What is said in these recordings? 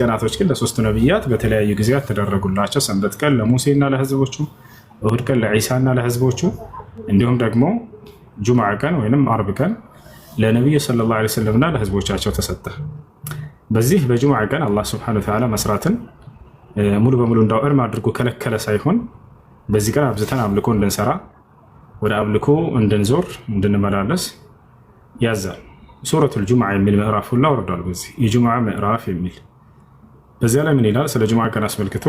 ቀናቶች ግን ለሶስቱ ነቢያት በተለያዩ ጊዜያት ተደረጉላቸው። ሰንበት ቀን ለሙሴና ለህዝቦቹ፣ እሁድ ቀን ለዒሳና ለህዝቦቹ፣ እንዲሁም ደግሞ ጁምዓ ቀን ወይም አርብ ቀን ለነቢዩ ሰለላሁ ዐለይሂ ወሰለምና ለህዝቦቻቸው ተሰጠ። በዚህ በጁምዓ ቀን አላህ ሱብሓነሁ ወተዓላ መስራትን ሙሉ በሙሉ እንዳው እርም አድርጎ ከለከለ ሳይሆን በዚህ ቀን አብዝተን አምልኮ እንድንሰራ ወደ አምልኮ እንድንዞር እንድንመላለስ ያዛል። ሱረቱል ጁምዓ የሚል ምዕራፍ ሁላ ወርዷል። በዚህ የጁምዓ ምዕራፍ የሚል በዚያ ላይ ምን ይላል? ስለ ጁምዓ ቀን አስመልክቶ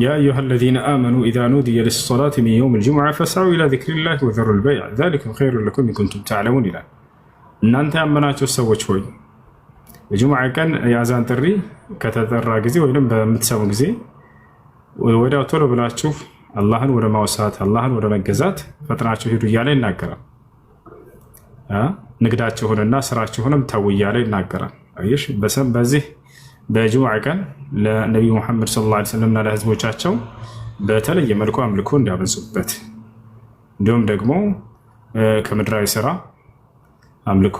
ያ አዩሃ አለዚነ አመኑ ኢዛ ኑዲየ ሊሰላቲ ሚን የውሚል ጁምዓ ፈስዐው ኢላ ዚክሪላሂ ወዘሩል በይዕ ዛሊኩም ኸይሩን ለኩም ኢን ኩንቱም ተዕለሙን ይላል። እናንተ ያመናችሁ ሰዎች ሆይ የጁምዓ ቀን የአዛን ጥሪ ከተጠራ ጊዜ ወይም በምትሰሙ ጊዜ ወዲያው ቶሎ ብላችሁ አላህን ወደ ማውሳት አላህን ወደ መገዛት ፈጥናችሁ ሂዱ እያለ ይናገራል። ንግዳችሁንና ስራችሁንም ተው እያለ ይናገራል። አየሽ፣ በዚህ በጁምዓ ቀን ለነቢዩ ሙሐመድ ሰለላሁ ዐለይሂ ወሰለምና ለህዝቦቻቸው በተለየ መልኩ አምልኮ እንዲያበዙበት እንዲሁም ደግሞ ከምድራዊ ስራ አምልኮ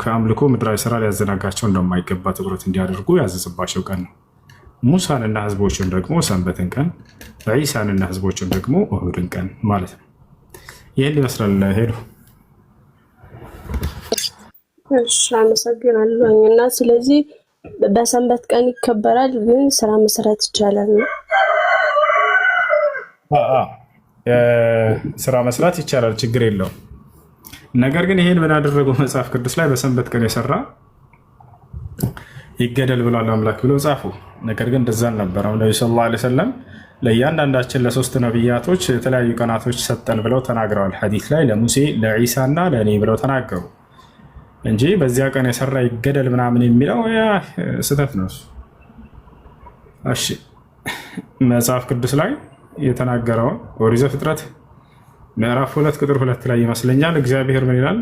ከአምልኮ ምድራዊ ስራ ሊያዘናጋቸው እንደማይገባ ትኩረት እንዲያደርጉ ያዘዘባቸው ቀን ነው። ሙሳንና ህዝቦችን ደግሞ ሰንበትን ቀን፣ ዒሳንና ህዝቦችን ደግሞ እሁድን ቀን ማለት ነው። ይህን ይመስላል። ሄዱ እሺ፣ አመሰግናለሁ። እና ስለዚህ በሰንበት ቀን ይከበራል፣ ግን ስራ መስራት ይቻላል ነው? ስራ መስራት ይቻላል፣ ችግር የለውም። ነገር ግን ይሄን ምን አደረገው? መጽሐፍ ቅዱስ ላይ በሰንበት ቀን የሰራ ይገደል ብሏል አምላክ ብለው ጻፉ። ነገር ግን እንደዛ አልነበረም። ነብዩ ሰለላሁ ዐለይሂ ወሰለም ለእያንዳንዳችን ለሶስት ነቢያቶች የተለያዩ ቀናቶች ሰጠን ብለው ተናግረዋል። ሐዲስ ላይ ለሙሴ ለዒሳና ለእኔ ብለው ተናገሩ እንጂ በዚያ ቀን የሰራ ይገደል ምናምን የሚለው ስህተት ነው። እሺ፣ መጽሐፍ ቅዱስ ላይ የተናገረውን ኦሪት ዘፍጥረት ምዕራፍ 2 ቁጥር 2 ላይ ይመስለኛል እግዚአብሔር ምን ይላል?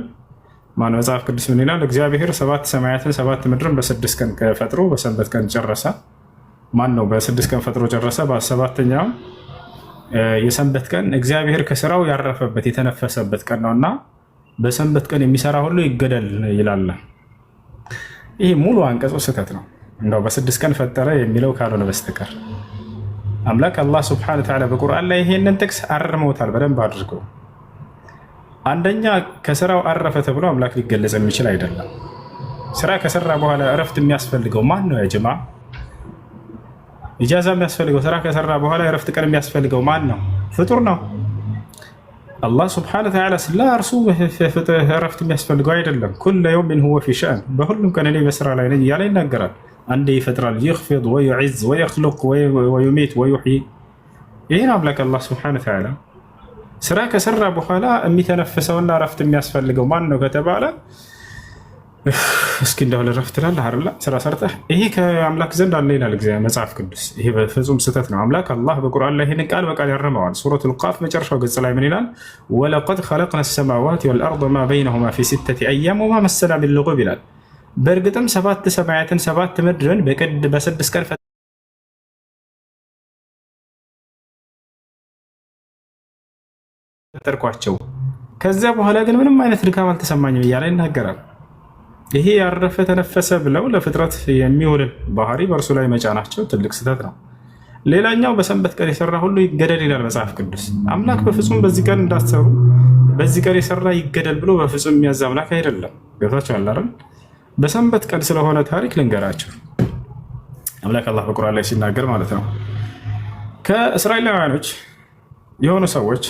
መጽሐፍ ቅዱስ ምን ይላል? እግዚአብሔር 7 ሰማያትን 7 ምድርን በ6 ቀን ፈጥሮ በሰንበት ቀን ጨረሰ። በ6 ቀን ፈጥሮ ጨረሰ። በሰባተኛው የሰንበት ቀን እግዚአብሔር ከስራው ያረፈበት የተነፈሰበት ቀን ነውና በሰንበት ቀን የሚሰራ ሁሉ ይገደል ይላል። ይህ ሙሉ አንቀጹ ስህተት ነው። እንደው በ6 ቀን ፈጠረ የሚለው ካልሆነ በስተቀር አምላክ አላህ ሱብሓነሁ ወተዓላ በቁርአን ላይ ይሄንን ጥቅስ አርመውታል በደንብ አድርገው። አንደኛ ከስራው አረፈ ተብሎ አምላክ ሊገለጽ የሚችል አይደለም። ስራ ከሰራ በኋላ እረፍት የሚያስፈልገው ማን ነው? ያጀማ ኢጃዛ የሚያስፈልገው ስራ ከሰራ በኋላ እረፍት ቀን የሚያስፈልገው ማን ነው? ፍጡር ነው። አላህ ሱብሓነሁ ወተዓላ ስለ እርሱ እረፍት የሚያስፈልገው አይደለም። ኩለ የውሚን ሁወ ፊ ሸእን፣ በሁሉም ቀን እኔ በስራ ላይ ነኝ እያለ ይናገራል። አንዴ ይፈጥራል፣ ይኽፊድ ወዩዒዝ ወየኽሉቅ ወዩሚት ወዩሕይ። ይህን አምላክ አላህ ሱብሓነሁ ወተዓላ ስራ ከሰራ በኋላ የሚተነፍሰውና እረፍት የሚያስፈልገው ማን ነው ከተባለ እስኪ እንደው ለእረፍት ትላለህ አይደል? ስራ ሰርተህ ይሄ ከአምላክ ዘንድ አለ ይላል እግዚአብሔር መጽሐፍ ቅዱስ። ይሄ በፍጹም ስህተት ነው። አምላክ አላህ በቁርአን ላይ ይህን ቃል በቃል ያርመዋል። ሱረቱል ቃፍ መጨረሻው ገጽ ላይ ምን ይላል? ወለቀድ ኸለቅና ሰማዋት ወልአርድ ማ በይነሁማ ፊ ሲተቲ አያም ወማ መሰና ቢልሉጉብ ይላል። በእርግጥም 7 ሰማያትን 7 ምድርን በ6 ቀን ፈጠርኳቸው፣ ከዚያ በኋላ ግን ምንም አይነት ድካም አልተሰማኝም እያለ ይናገራል። ይሄ ያረፈ ተነፈሰ ብለው ለፍጥረት የሚውልን ባህሪ በእርሱ ላይ መጫናቸው ትልቅ ስህተት ነው። ሌላኛው በሰንበት ቀን የሰራ ሁሉ ይገደል ይላል መጽሐፍ ቅዱስ። አምላክ በፍጹም በዚህ ቀን እንዳትሰሩ፣ በዚህ ቀን የሰራ ይገደል ብሎ በፍጹም የሚያዝ አምላክ አይደለም። ገብታችኋል አይደል? በሰንበት ቀን ስለሆነ ታሪክ ልንገራችሁ። አምላክ አላህ በቁርአን ላይ ሲናገር ማለት ነው ከእስራኤላውያኖች የሆኑ ሰዎች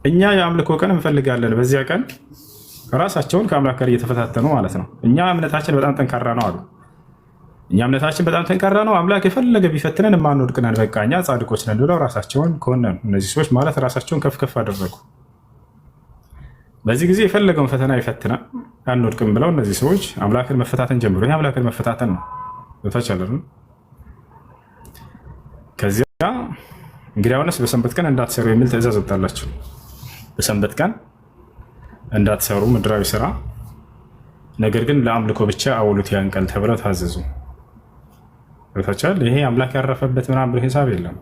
እኛ የአምልኮ ቀን እንፈልጋለን፣ በዚያ ቀን ራሳቸውን ከአምላክ ጋር እየተፈታተኑ ማለት ነው። እኛ እምነታችን በጣም ጠንካራ ነው አሉ። እኛ እምነታችን በጣም ጠንካራ ነው፣ አምላክ የፈለገ ቢፈትነን የማንወድቅ ነን፣ በቃ እኛ ጻድቆች ነን ብለው ራሳቸውን ኮነኑ። እነዚህ ሰዎች ማለት ራሳቸውን ከፍ ከፍ አደረጉ። በዚህ ጊዜ የፈለገውን ፈተና ይፈትናል አንወድቅም ብለው እነዚህ ሰዎች አምላክን መፈታተን ጀምሮ፣ ይህ አምላክን መፈታተን ነው። ታቻለን። ከዚያ እንግዲህ አሁንስ በሰንበት ቀን እንዳትሰሩ የሚል ትእዛዝ ወጣላቸው። በሰንበት ቀን እንዳትሰሩ ምድራዊ ስራ፣ ነገር ግን ለአምልኮ ብቻ አውሉት ያን ቀን ተብለው ታዘዙ። ይሄ አምላክ ያረፈበት ምናምን ብሎ ሂሳብ የለም።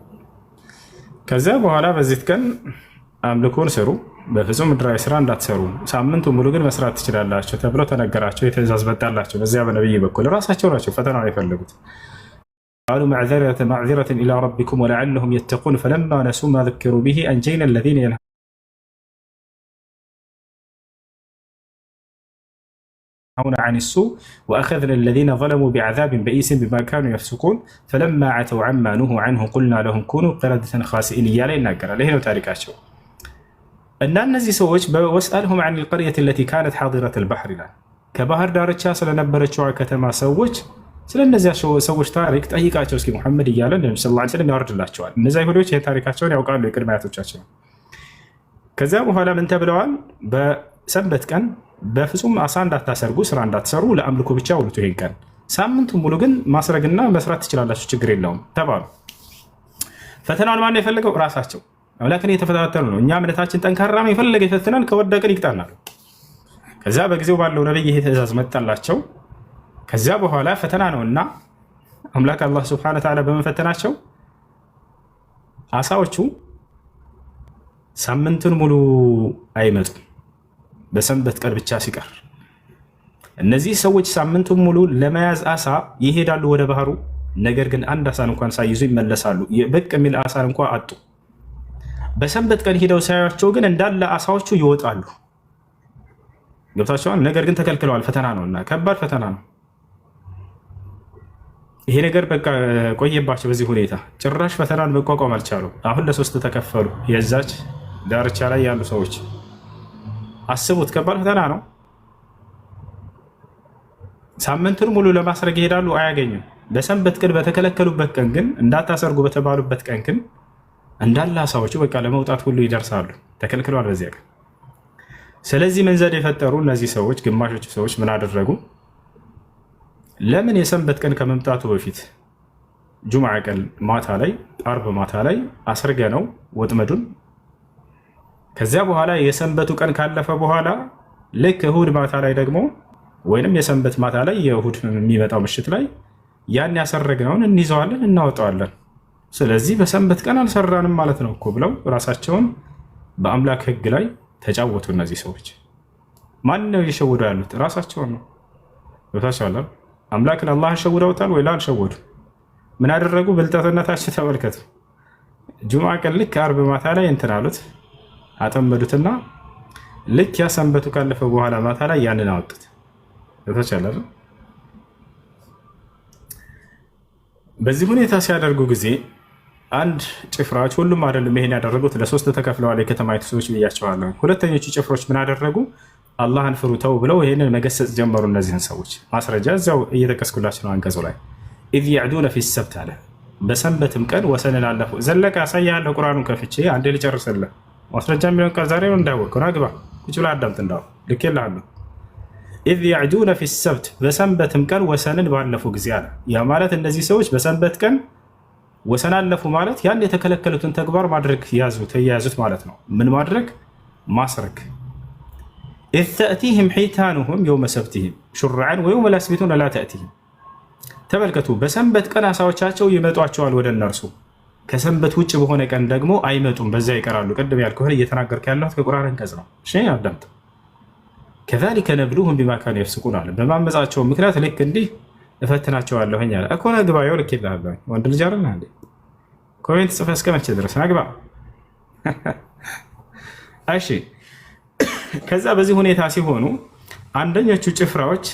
ከዚያ በኋላ በዚህ ቀን አምልኮን ስሩ፣ በፍጹም ምድራዊ ስራ እንዳትሰሩ፣ ሳምንቱ ሙሉ ግን መስራት ትችላላችሁ ተብለው ተነገራቸው። የትእዛዝ መጣላቸው። በዚያ በነብይ በኩል ራሳቸው ናቸው ፈተናውን የፈለጉት። ቃሉ ማዕዚረተን ኢላ ረቢኩም ወለዐለሁም የተቁን ፈለማ ነሱ ማ ذكሩ ቢሂ አንጀይና አለዚነ የንሀውነ ዐን ሱእ ወአኸዝና አለዚነ ظለሙ ቢዐዛቢን በኢሲን ቢማ ካኑ የፍሱቁን ፈለማ ዐተው ዐማ ኑሁ ዐንሁ ቁልና ለሁም ኩኑ ቂረደተን ኻሲኢን እያለ ይናገራል። ይሄ ነው ታሪካቸው። እና እነዚህ ሰዎች ወስአልሁም ዐን አልቀርየት አለቲ ካነት ሐዲረት አልባሕር ይላል። ከባህር ዳርቻ ስለነበረችው ከተማ ሰዎች ስለነዚያ ሰዎች ታሪክ ጠይቃቸው እስኪ ሙሐመድ እያለ ነብዩ ሰለላሁ ዐለይሂ ወሰለም ያወርድላቸዋል። እነዚያ አይሁዶች ይሄ ታሪካቸውን ያውቃሉ፣ የቅድመ አያቶቻቸው። ከዚያ በኋላ ምን ተብለዋል? በሰንበት ቀን በፍጹም አሳ እንዳታሰርጉ፣ ስራ እንዳትሰሩ፣ ለአምልኮ ብቻ ውሉት ይሄን ቀን። ሳምንቱን ሙሉ ግን ማስረግና መስራት ትችላላችሁ፣ ችግር የለውም ተባሉ። ፈተናውን ማን የፈለገው? ራሳቸው አምላክን የተፈታተኑ ነው። እኛ እምነታችን ጠንካራ ነው፣ የፈለገ ይፈትናል፣ ከወደቅን ይቅጣናል። ከዚያ በጊዜው ባለው ነብይ ይሄ ትእዛዝ መጣላቸው። ከዚያ በኋላ ፈተና ነውና አምላክ አላህ ሱብሓነሁ ወተዓላ በመፈተናቸው አሳዎቹ ሳምንቱን ሙሉ አይመጡም፣ በሰንበት ቀን ብቻ ሲቀር። እነዚህ ሰዎች ሳምንቱን ሙሉ ለመያዝ አሳ ይሄዳሉ ወደ ባህሩ። ነገር ግን አንድ አሳን እንኳን ሳይዙ ይመለሳሉ። በቅ የሚል አሳን እንኳን አጡ። በሰንበት ቀን ሄደው ሳያቸው ግን እንዳለ አሳዎቹ ይወጣሉ። ገብታቸዋል። ነገር ግን ተከልክለዋል። ፈተና ነውና ከባድ ፈተና ነው። ይሄ ነገር በቃ ቆየባቸው። በዚህ ሁኔታ ጭራሽ ፈተናን መቋቋም አልቻሉም። አሁን ለሶስት ተከፈሉ። የዛች ዳርቻ ላይ ያሉ ሰዎች አስቡት፣ ከባድ ፈተና ነው። ሳምንቱን ሙሉ ለማስረግ ይሄዳሉ፣ አያገኙም። በሰንበት ቀን በተከለከሉበት ቀን ግን እንዳታሰርጉ በተባሉበት ቀን ግን እንዳለ አሳዎቹ በቃ ለመውጣት ሁሉ ይደርሳሉ። ተከልክለዋል በዚያ ቀን። ስለዚህ ምን ዘዴ የፈጠሩ እነዚህ ሰዎች፣ ግማሾቹ ሰዎች ምን አደረጉ? ለምን የሰንበት ቀን ከመምጣቱ በፊት ጁምዓ ቀን ማታ ላይ፣ አርብ ማታ ላይ አስርገ ነው ወጥመዱን። ከዚያ በኋላ የሰንበቱ ቀን ካለፈ በኋላ ልክ እሁድ ማታ ላይ ደግሞ ወይንም የሰንበት ማታ ላይ የእሁድ የሚመጣው ምሽት ላይ ያን ያሰረግነውን እንይዘዋለን፣ እናወጣዋለን። ስለዚህ በሰንበት ቀን አልሰራንም ማለት ነው እኮ ብለው ራሳቸውን በአምላክ ሕግ ላይ ተጫወቱ። እነዚህ ሰዎች ማን ነው እየሸወዱ ያሉት? ራሳቸውን ነው። ቦታቸዋለ አምላክን አላህ ሸውደውታል ወይ? አልሸወዱ። ምን አደረጉ? ብልጠትነታቸው ተመልከቱ። ጁምዓ ቀን ልክ አርብ ማታ ላይ እንትን አሉት፣ አጠመዱትና ልክ ያ ሰንበቱ ካለፈ በኋላ ማታ ላይ ያንን አወጡት። ቦታቸዋለ በዚህ ሁኔታ ሲያደርጉ ጊዜ አንድ ጭፍራዎች፣ ሁሉም አይደለም ይሄን ያደረጉት፣ ለሶስት ተከፍለዋል የከተማይቱ ሰዎች ብያቸዋለሁ። ሁለተኞቹ ጭፍሮች ምን አደረጉ? አላህን ፍሩ ተው ብለው ይሄንን መገሰጽ ጀመሩ። እነዚህን ሰዎች ማስረጃ እዚያው እየጠቀስኩላቸው ነው አንቀጹ ላይ። ኢዝ ያዕዱነ ፊ ሰብት አለ፣ በሰንበትም ቀን ወሰንን አለፉ። ዘለቀ ያሳያለሁ፣ ቁርአኑን ከፍቼ አንዴ ልጨርስልህ። ማስረጃ የሚሆን ቃል ዛሬ ነው እንዳወቅኩ ግባ ቁጭ ብለህ አዳምጥ። እንዳው ልኬልሃለሁ። ኢዝ ያዕዱነ ፊ ሰብት፣ በሰንበትም ቀን ወሰንን ባለፉ ጊዜ አለ። ያ ማለት እነዚህ ሰዎች በሰንበት ቀን ወሰን አለፉ ማለት ያን የተከለከሉትን ተግባር ማድረግ ተያያዙት ማለት ነው። ምን ማድረግ? ማስረግ። ኢዝ ተእቲህም ሒታኑሁም የውመ ሰብቲህም ሹርዐን ወየውመ ላ የስቢቱነ ላ ተእቲህም። ተመልከቱ፣ በሰንበት ቀን አሳዎቻቸው ይመጧቸዋል ወደ እነርሱ፣ ከሰንበት ውጭ በሆነ ቀን ደግሞ አይመጡም፣ በዚያ ይቀራሉ። ቅድም ያልኩህን እየተናገርኩ ያለሁት ከቁርአን አንቀጽ ነው። እሺ አዳምጥ። ከዛሊከ ነብሉሁም ቢማ ካኑ የፍስቁን አለ። በማመጻቸው ምክንያት ልክ እንዲህ እፈትናቸዋለሁኝ አለ። እኮ ና ግባ፣ ይኸው ልኬልሃለሁ። ወንድ ልጅ አይደል እንዴ? ኮሜንት ጽፈህ እስከ መቼ ድረስ ና ግባ። እሺ፣ ከዛ በዚህ ሁኔታ ሲሆኑ አንደኞቹ ጭፍራዎች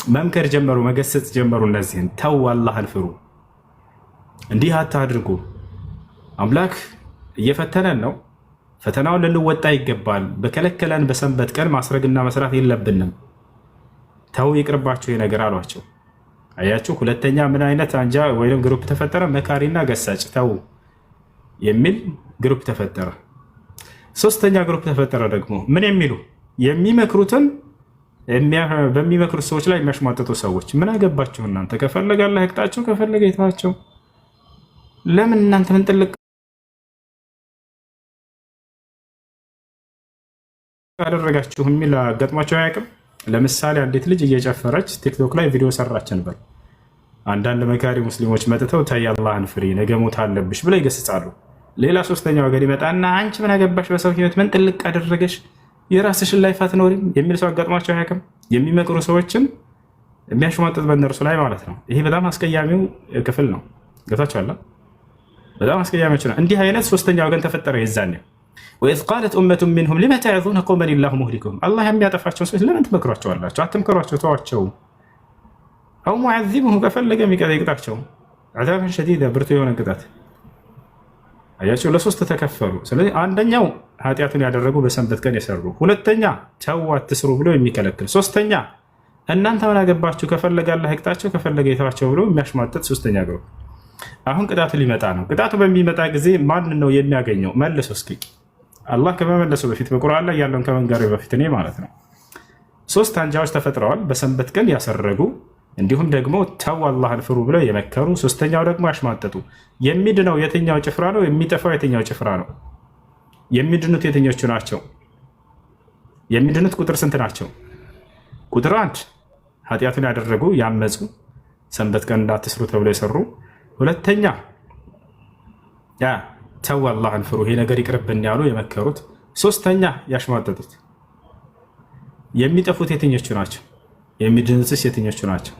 መምከር ጀመሩ፣ መገሰጽ ጀመሩ። እነዚህን ተው፣ አላህን ፍሩ፣ እንዲህ አታድርጉ፣ አምላክ እየፈተነን ነው፣ ፈተናውን ልንወጣ ይገባል። በከለከለን በሰንበት ቀን ማስረግና መስራት የለብንም፣ ተው ይቅርባቸው ነገር አሏቸው። አያችሁ፣ ሁለተኛ ምን አይነት አንጃ ወይም ግሩፕ ተፈጠረ? መካሪና ገሳጭ ተው የሚል ግሩፕ ተፈጠረ። ሶስተኛ ግሩፕ ተፈጠረ ደግሞ ምን የሚሉ የሚመክሩትን በሚመክሩት ሰዎች ላይ የሚያሽሟጥጡ ሰዎች። ምን አገባችሁ እናንተ? ከፈለገ አላህ ይቅጣቸው፣ ከፈለገ ይተዋቸው። ለምን እናንተ ምን ጥልቅ አደረጋችሁ የሚል አጋጥሟቸው አያውቅም? ለምሳሌ አንዲት ልጅ እየጨፈረች ቲክቶክ ላይ ቪዲዮ ሰራች ነበር። አንዳንድ መካሪ ሙስሊሞች መጥተው ታይ አላህን ፍሪ፣ ነገ ሞት አለብሽ ብለው ይገስጻሉ። ሌላ ሶስተኛ ወገን ይመጣና አንቺ ምን አገባሽ በሰው ህይወት ምን ጥልቅ አደረገሽ የራስሽን ላይፍ አትኖሪም የሚል ሰው አጋጥሟቸው አያውቅም? የሚመክሩ ሰዎችም የሚያሽሟጥጥ በእነርሱ ላይ ማለት ነው። ይሄ በጣም አስቀያሚው ክፍል ነው። ገብታችኋል? በጣም አስቀያሚዎች ነው። እንዲህ አይነት ሶስተኛ ወገን ተፈጠረ የዛኔ ወኢዝ ቃለት ኡመቱን ሚንሁም ሊመ ተዕዙነ ቀውመን ኢላሁ ሙህሊኩሁም። አላህ የሚያጠፋቸውን ሰዎች ለምን ትመክሯቸዋላችሁ? አትምከሯቸው፣ ተዋቸው። አው ሙዐዚቡሁም ከፈለገ የሚቀጣቸው ዐዛበን ሸዲዳ ብርቱ የሆነ ቅጣት። አያቸው ለሶስት ተከፈሉ። ስለዚህ አንደኛው ኃጢአቱን ያደረጉ በሰንበት ቀን የሰሩ፣ ሁለተኛ ተው አትስሩ ብሎ የሚከለክል፣ ሶስተኛ እናንተ ምን አገባችሁ ከፈለገ አላህ ይቅጣቸው ከፈለገ ይተዋቸው ብሎ የሚያሽሟጥጥ ሶስተኛ ግሩፕ። አሁን ቅጣቱ ሊመጣ ነው። ቅጣቱ በሚመጣ ጊዜ ማን ነው የሚያገኘው? መልሶ እስኪ አላህ ከመመለሱ በፊት በቁርአን ላይ ያለውን ከመንገሬ በፊት እኔ ማለት ነው ሶስት አንጃዎች ተፈጥረዋል። በሰንበት ቀን ያሰረጉ እንዲሁም ደግሞ ተው አላህን ፍሩ ብለው የመከሩ፣ ሶስተኛው ደግሞ ያሽሟጠጡ። የሚድነው የትኛው ጭፍራ ነው? የሚጠፋው የትኛው ጭፍራ ነው? የሚድኑት የትኞቹ ናቸው? የሚድኑት ቁጥር ስንት ናቸው? ቁጥር አንድ ኃጢአቱን ያደረጉ ያመፁ፣ ሰንበት ቀን እንዳትስሩ ተብለው የሰሩ። ሁለተኛ ተው አላህን ፍሩ ይሄ ነገር ይቅርብን ያሉ የመከሩት። ሶስተኛ ያሽሟጠጡት። የሚጠፉት የትኞቹ ናቸው? የሚድኑትስ የትኞቹ ናቸው?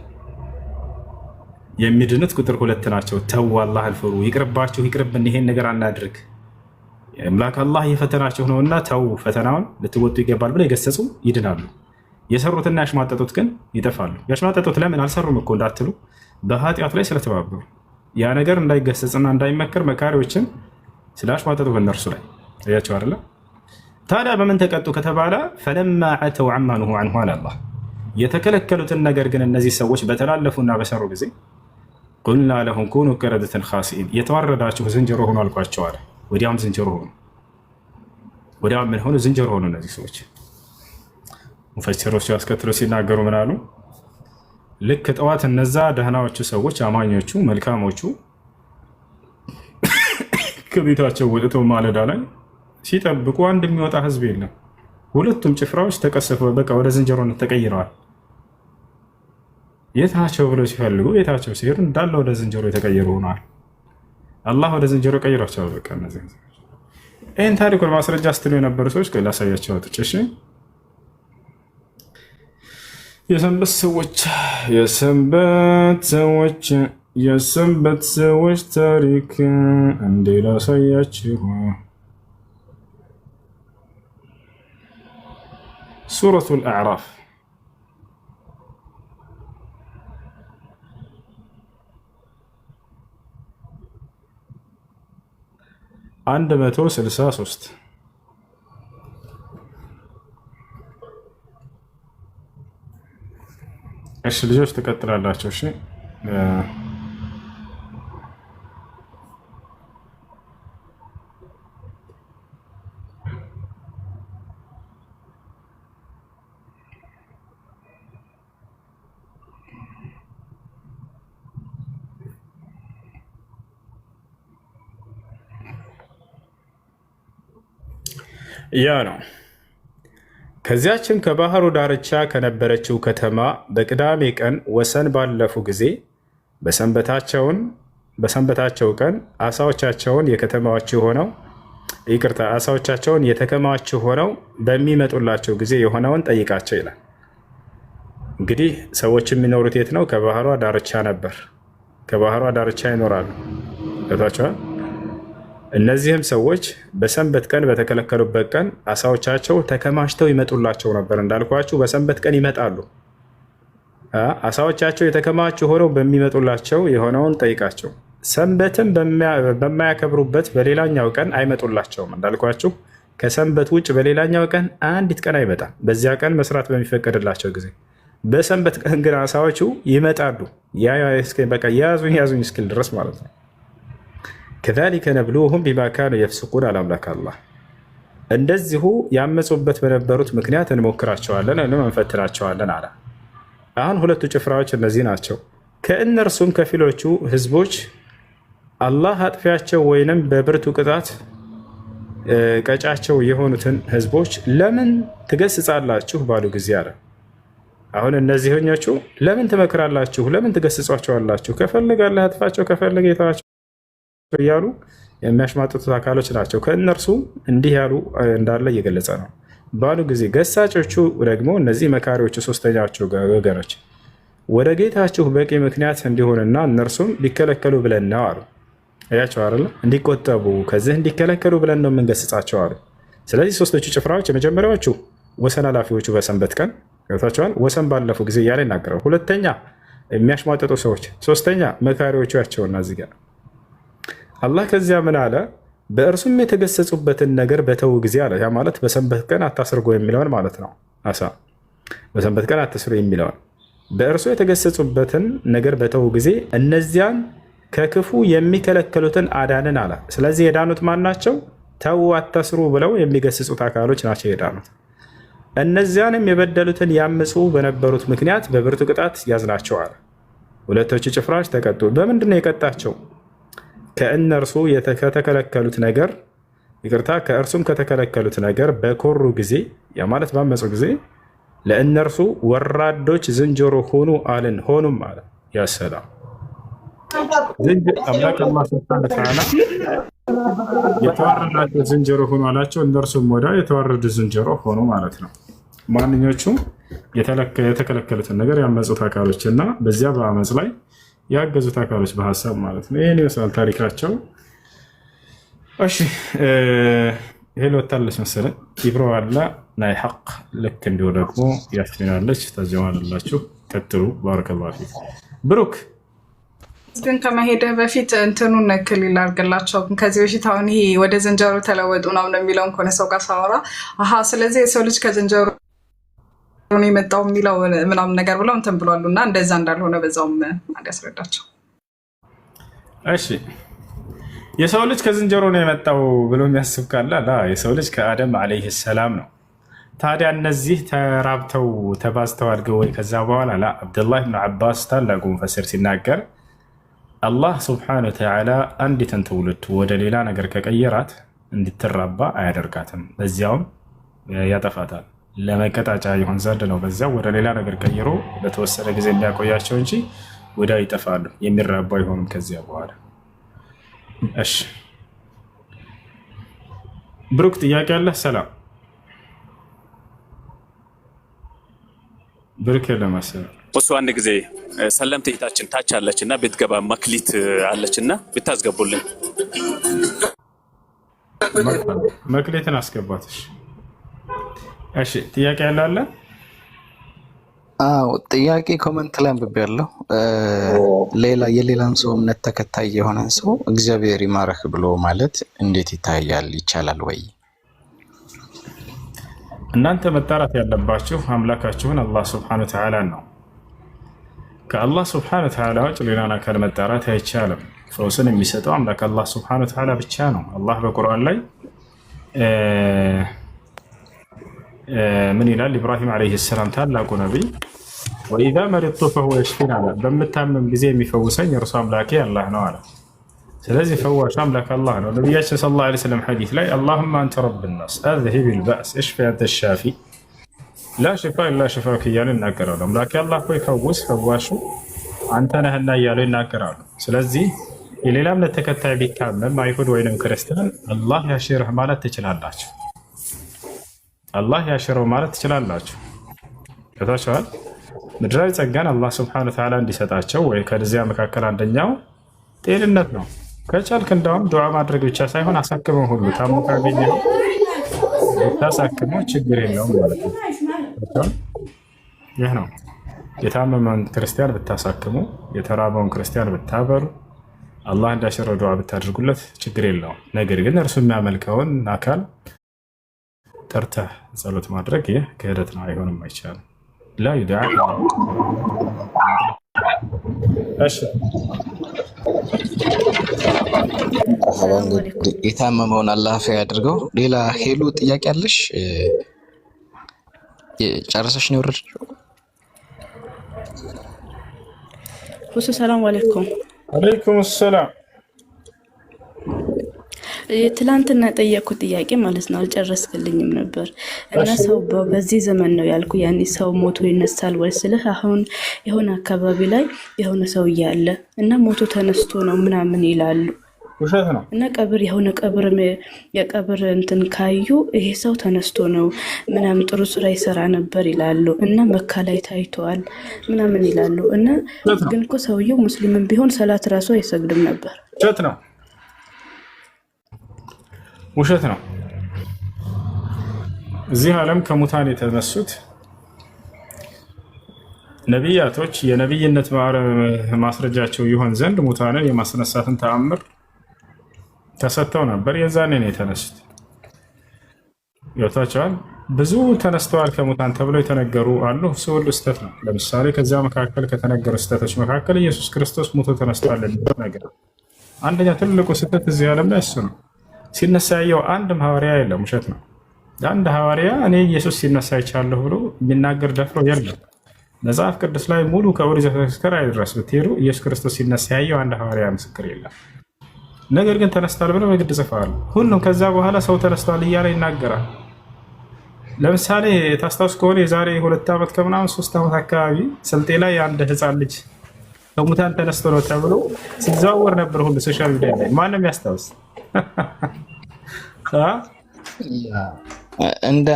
የሚድኑት ቁጥር ሁለት ናቸው። ተው አላህን ፍሩ ይቅርባችሁ፣ ይቅርብን ይሄን ነገር አናድርግ አምላክ አላህ የፈተናችሁ ነውና ተው ፈተናውን ልትወጡ ይገባል ብለው የገሰጹ ይድናሉ። የሰሩትና ያሽሟጠጡት ግን ይጠፋሉ። ያሽሟጠጡት ለምን አልሰሩም እኮ እንዳትሉ በኃጢአት ላይ ስለተባበሩ ያ ነገር እንዳይገሰጽና እንዳይመከር መካሪዎችን ስላሽሟጠጡ በእነርሱ ላይ እያቸው አይደለ። ታዲያ በምን ተቀጡ ከተባለ ፈለማ ዐተው ዐማ ኑሁ ዐንሁ አለ አላህ። የተከለከሉትን ነገር ግን እነዚህ ሰዎች በተላለፉና በሰሩ ጊዜ ቁልና ለሁም ኩኑ ቂረደተን ኻሲኢን የተዋረዳችሁ ዝንጀሮ ሆኑ አልኳቸው አለ። ወዲያውም ዝንጀሮ ሆኑ። ወዲያውም ምን ሆኑ? ዝንጀሮ ሆኑ እነዚህ ሰዎች። ሙፈሲሮች ያስከትሉ ሲናገሩ ምን አሉ? ልክ ጠዋት እነዛ ደህናዎቹ ሰዎች አማኞቹ መልካሞቹ ከቤታቸው ወጥተው ማለዳ ላይ ሲጠብቁ አንድ የሚወጣ ህዝብ የለም። ሁለቱም ጭፍራዎች ተቀሰፈው በቃ ወደ ዝንጀሮነት ተቀይረዋል። የት ናቸው ብለው ሲፈልጉ ቤታቸው ሲሄዱ እንዳለ ወደ ዝንጀሮ የተቀየሩ ሆነዋል። አላህ ወደ ዝንጀሮ ቀይሯቸዋል። በቃ እነዚህ ይህን ታሪኩን ማስረጃ ስትሉ የነበሩ ሰዎች ላሳያቸው አውጥቼ የሰንበት ሰዎች ታሪክ እንዴ ላሳያችሁ። ሱረቱል አዕራፍ አንድ 163 እሺ ልጆች ትቀጥላላችሁ። እሺ ያ ነው። ከዚያችም ከባህሩ ዳርቻ ከነበረችው ከተማ በቅዳሜ ቀን ወሰን ባለፉ ጊዜ በሰንበታቸው ቀን አሳዎቻቸውን የተከማቹ ሆነው በሚመጡላቸው ጊዜ የሆነውን ጠይቃቸው ይላል። እንግዲህ ሰዎች የሚኖሩት የት ነው? ከባህሯ ዳርቻ ነበር። ከባህሯ ዳርቻ ይኖራሉ። ገብታችኋል? እነዚህም ሰዎች በሰንበት ቀን በተከለከሉበት ቀን አሳዎቻቸው ተከማችተው ይመጡላቸው ነበር። እንዳልኳችሁ በሰንበት ቀን ይመጣሉ። አሳዎቻቸው የተከማቹ ሆነው በሚመጡላቸው የሆነውን ጠይቃቸው። ሰንበትም በማያከብሩበት በሌላኛው ቀን አይመጡላቸውም። እንዳልኳችሁ ከሰንበት ውጭ በሌላኛው ቀን አንዲት ቀን አይመጣም። በዚያ ቀን መስራት በሚፈቀድላቸው ጊዜ፣ በሰንበት ቀን ግን አሳዎቹ ይመጣሉ። ያዙኝ እስኪል ድረስ ማለት ነው። ከዛሊከ ነብሉሁም ቢማ ካኑ የፍስቁን አለ አምላክ አላህ። እንደዚሁ ያመፁበት በነበሩት ምክንያት እንሞክራቸዋለን፣ እንፈትናቸዋለን አለ። አሁን ሁለቱ ጭፍራዎች እነዚህ ናቸው። ከእነርሱም ከፊሎቹ ህዝቦች አላህ አጥፊያቸው ወይንም በብርቱ ቅጣት ቀጫቸው የሆኑትን ህዝቦች ለምን ትገስጻላችሁ ባሉ ጊዜ አለ። አሁን እነዚህኞቹ ለምን ትመክራላችሁ? ለምን ትገስጿቸዋላችሁ? ከፈለገ አላህ አጥፋቸው፣ ከፈለገ የተዋቸው እያሉ የሚያሽማጥጡት አካሎች ናቸው። ከእነርሱ እንዲህ ያሉ እንዳለ እየገለጸ ነው። ባሉ ጊዜ ገሳጮቹ ደግሞ እነዚህ መካሪዎቹ ሶስተኛቸው ወገኖች ወደ ጌታችሁ በቂ ምክንያት እንዲሆንና እነርሱም ሊከለከሉ ብለን ነው አሉ። እያቸው አይደለ እንዲቆጠቡ ከዚህ እንዲከለከሉ ብለን ነው የምንገስጻቸው አሉ። ስለዚህ ሶስቶቹ ጭፍራዎች የመጀመሪያዎቹ ወሰን ኃላፊዎቹ በሰንበት ቀን ገብታቸዋል፣ ወሰን ባለፉ ጊዜ እያለ ይናገራል። ሁለተኛ የሚያሽሟጠጡ ሰዎች፣ ሶስተኛ መካሪዎቹ ያቸውና እዚህ ጋር አላህ ከዚያ ምን አለ? በእርሱም የተገሰጹበትን ነገር በተው ጊዜ አለ። ያ ማለት በሰንበት ቀን አታስርጎ የሚለውን ማለት ነው። በሰንበት ቀን አትስሩ የሚለውን በእርሱ የተገሰጹበትን ነገር በተው ጊዜ እነዚያን ከክፉ የሚከለከሉትን አዳንን አለ። ስለዚህ የዳኑት ማን ናቸው? ተው አታስሩ ብለው የሚገስጹት አካሎች ናቸው የዳኑት። እነዚያንም የበደሉትን ያምፁ በነበሩት ምክንያት በብርቱ ቅጣት ያዝናቸዋል። ሁለቶቹ ጭፍራዎች ተቀጡ። በምንድን ነው የቀጣቸው? ከእነርሱ ከተከለከሉት ነገር ይቅርታ፣ ከእርሱም ከተከለከሉት ነገር በኮሩ ጊዜ ያ ማለት ባመፁ ጊዜ ለእነርሱ ወራዶች ዝንጀሮ ሆኑ አልን። ሆኑም አለ ያሰላም አምላክ አላህ ሱብሓነሁ ወተዓላ የተዋረዳቸው ዝንጀሮ ሆኑ አላቸው። እነርሱም ወዲያ የተዋረዱ ዝንጀሮ ሆኑ ማለት ነው። ማንኞቹም የተከለከሉትን ነገር ያመፁት አካሎች እና በዚያ በአመፅ ላይ ያገዙት አካሎች በሀሳብ ማለት ነው። ይህን ይመስላል ታሪካቸው። እሺ ይሄ ወታለች መሰለኝ ኢብሮ አለ ናይ ሐቅ ልክ እንዲሁ ደግሞ ያስፊናለች። ተጀማላችሁ ቀጥሉ። ባረከላሁ ፊክ ብሩክ። ግን ከመሄድህ በፊት እንትኑን ክሊል አድርግላቸው። ከዚህ በፊት አሁን ይሄ ወደ ዝንጀሮ ተለወጡ ነው የሚለውን ከሆነ ሰው ጋር ሳወራ ስለዚህ የሰው ልጅ ከዝንጀሮ ነው የመጣው የሚለው ምናምን ነገር ብለው እንትን ብሏሉ እና እንደዛ እንዳልሆነ በዛውም ያስረዳቸው። እሺ የሰው ልጅ ከዝንጀሮ ነው የመጣው ብሎ የሚያስብ ካለ የሰው ልጅ ከአደም ዓለይሂ ሰላም ነው። ታዲያ እነዚህ ተራብተው ተባዝተው አድገው ወይ ከዛ በኋላ አብዱላህ ብን አባስ ታላቁ ሙፈሲር ሲናገር አላህ ስብሓነሁ ወተዓላ አንዲትን ትውልድ ወደ ሌላ ነገር ከቀየራት እንድትራባ አያደርጋትም፣ በዚያውም ያጠፋታል። ለመቀጣጫ ይሆን ዘንድ ነው በዚያው ወደ ሌላ ነገር ቀይሮ ለተወሰነ ጊዜ የሚያቆያቸው እንጂ ወዲያው ይጠፋሉ፣ የሚራቡ አይሆኑም ከዚያ በኋላ። እሺ ብሩክ ጥያቄ አለ? ሰላም ብሩክ ለማሰብ እሱ አንድ ጊዜ ሰለምት እህታችን ታች አለች እና ብትገባ መክሊት አለች እና ብታስገቡልን። መክሊትን አስገባትሽ። እሺ ጥያቄ ያለ? አዎ ጥያቄ ኮመንት ላይ አንብቤያለሁ። ሌላ የሌላን ሰው እምነት ተከታይ የሆነን ሰው እግዚአብሔር ይማረክ ብሎ ማለት እንዴት ይታያል? ይቻላል ወይ? እናንተ መጣራት ያለባችሁ አምላካችሁን አላህ ሱብሓነሁ ወተዓላ ነው። ከአላህ ሱብሓነሁ ወተዓላ ውጭ ሌላን አካል መጣራት አይቻልም። ፈውስን የሚሰጠው አምላክ አላህ ሱብሓነሁ ወተዓላ ብቻ ነው። አላህ በቁርአን ላይ ምን ይላል? ኢብራሂም ዓለይሂ ሰላም ታላቁ ነቢይ ወኢዛ መሪጡ ፈሁወ የሽፊን አለ። በምታመም ጊዜ የሚፈውሰኝ እርሱ አምላኬ አላህ ነው አለ። ስለዚህ ፈዋሽ አምላክ አላህ ነው። ነቢያችን ሰለላሁ ዐለይሂ ወሰለም ሐዲስ ላይ አላሁመ አንተ ረብ ናስ አዝሂቢል በእስ እሽፊ አንተ ሻፊ ላ ሽፋ ኢላ ሽፋክ እያሉ ይናገራሉ። አምላኬ አላህ ሆይ ፈውስ፣ ፈዋሹ አንተ ነህና እያሉ ይናገራሉ። ስለዚህ የሌላ እምነት ተከታይ ቢታመም አይሁድ ወይንም ክርስቲያን አላህ ያሽርህ ማለት ትችላላችሁ። አላህ ያሽረው ማለት ትችላላችሁ። ከታችኋል ምድራዊ ጸጋን አላህ ሱብሓነሁ ወተዓላ እንዲሰጣቸው ወይ ከዚያ መካከል አንደኛው ጤንነት ነው። ከቻልክ እንዳውም ዱዓ ማድረግ ብቻ ሳይሆን አሳክመው ሁሉ ታሞ ካገኘው ብታሳክመው ችግር የለውም ማለት ነው። ይህ ነው የታመመን ክርስቲያን ብታሳክሙ፣ የተራበውን ክርስቲያን ብታበሉ፣ አላህ እንዳሽረው ዱዓ ብታደርጉለት ችግር የለውም። ነገር ግን እርሱ የሚያመልከውን አካል ጠርተህ ጸሎት ማድረግ ይህ ክህደት ነው፣ አይሆንም፣ አይቻልም። ላ ዩድዓ እሺ የታመመውን አላህ ያድርገው። ሌላ ሄሉ ጥያቄ አለሽ? ጨርሰሽ ነው ወረድሽው? ሁሱ ሰላም አለይኩም። አለይኩም ሰላም። ትላንትና ጠየቅኩት ጥያቄ ማለት ነው፣ አልጨረስክልኝም ነበር እና ሰው በዚህ ዘመን ነው ያልኩ ያኔ ሰው ሞቶ ይነሳል ወይ ስልህ አሁን የሆነ አካባቢ ላይ የሆነ ሰው እያለ እና ሞቶ ተነስቶ ነው ምናምን ይላሉ ውሸት ነው። እና ቀብር የሆነ የቀብር እንትን ካዩ ይሄ ሰው ተነስቶ ነው ምናምን ጥሩ ስራ ይሰራ ነበር ይላሉ። እና መካ ላይ ታይተዋል ምናምን ይላሉ። እና ግን እኮ ሰውየው ሙስሊምን ቢሆን ሰላት ራሱ አይሰግድም ነበር። ውሸት ነው፣ ውሸት ነው። እዚህ ዓለም ከሙታን የተነሱት ነቢያቶች የነቢይነት ማስረጃቸው ይሆን ዘንድ ሙታንን የማስነሳትን ተአምር ተሰጥተው ነበር። የዛኔ ነው የተነሱት። ይወታቸዋል። ብዙ ተነስተዋል ከሙታን ተብለው የተነገሩ አሉ። እሱ ሁሉ ስህተት ነው። ለምሳሌ ከዚያ መካከል ከተነገሩ ስህተቶች መካከል ኢየሱስ ክርስቶስ ሙቶ ተነስቷል የሚለው ነገር አንደኛ ትልቁ ስህተት እዚህ ዓለም ላይ እሱ ነው። ሲነሳ ያየው አንድም ሐዋርያ የለም። ውሸት ነው። አንድ ሐዋርያ እኔ ኢየሱስ ሲነሳ ይቻለሁ ብሎ የሚናገር ደፍሮ የለም። መጽሐፍ ቅዱስ ላይ ሙሉ ከኦሪት ዘፍጥረት እስከ ራዕይ ድረስ ብትሄዱ ኢየሱስ ክርስቶስ ሲነሳ ያየው አንድ ሐዋርያ ምስክር የለም። ነገር ግን ተነስቷል ብለው በግድ ጽፈዋል። ሁሉም ከዛ በኋላ ሰው ተነስቷል እያለ ይናገራል። ለምሳሌ ታስታውስ ከሆነ የዛሬ 2 ዓመት ከምናምን 3 ዓመት አካባቢ ስልጤ ላይ አንድ ህፃን ልጅ ከሙታን ተነስቶ ነው ተብሎ ሲዘዋወር ነበር ሁሉ ሶሻል ሚዲያ ላይ። ማንም ያስታውስ?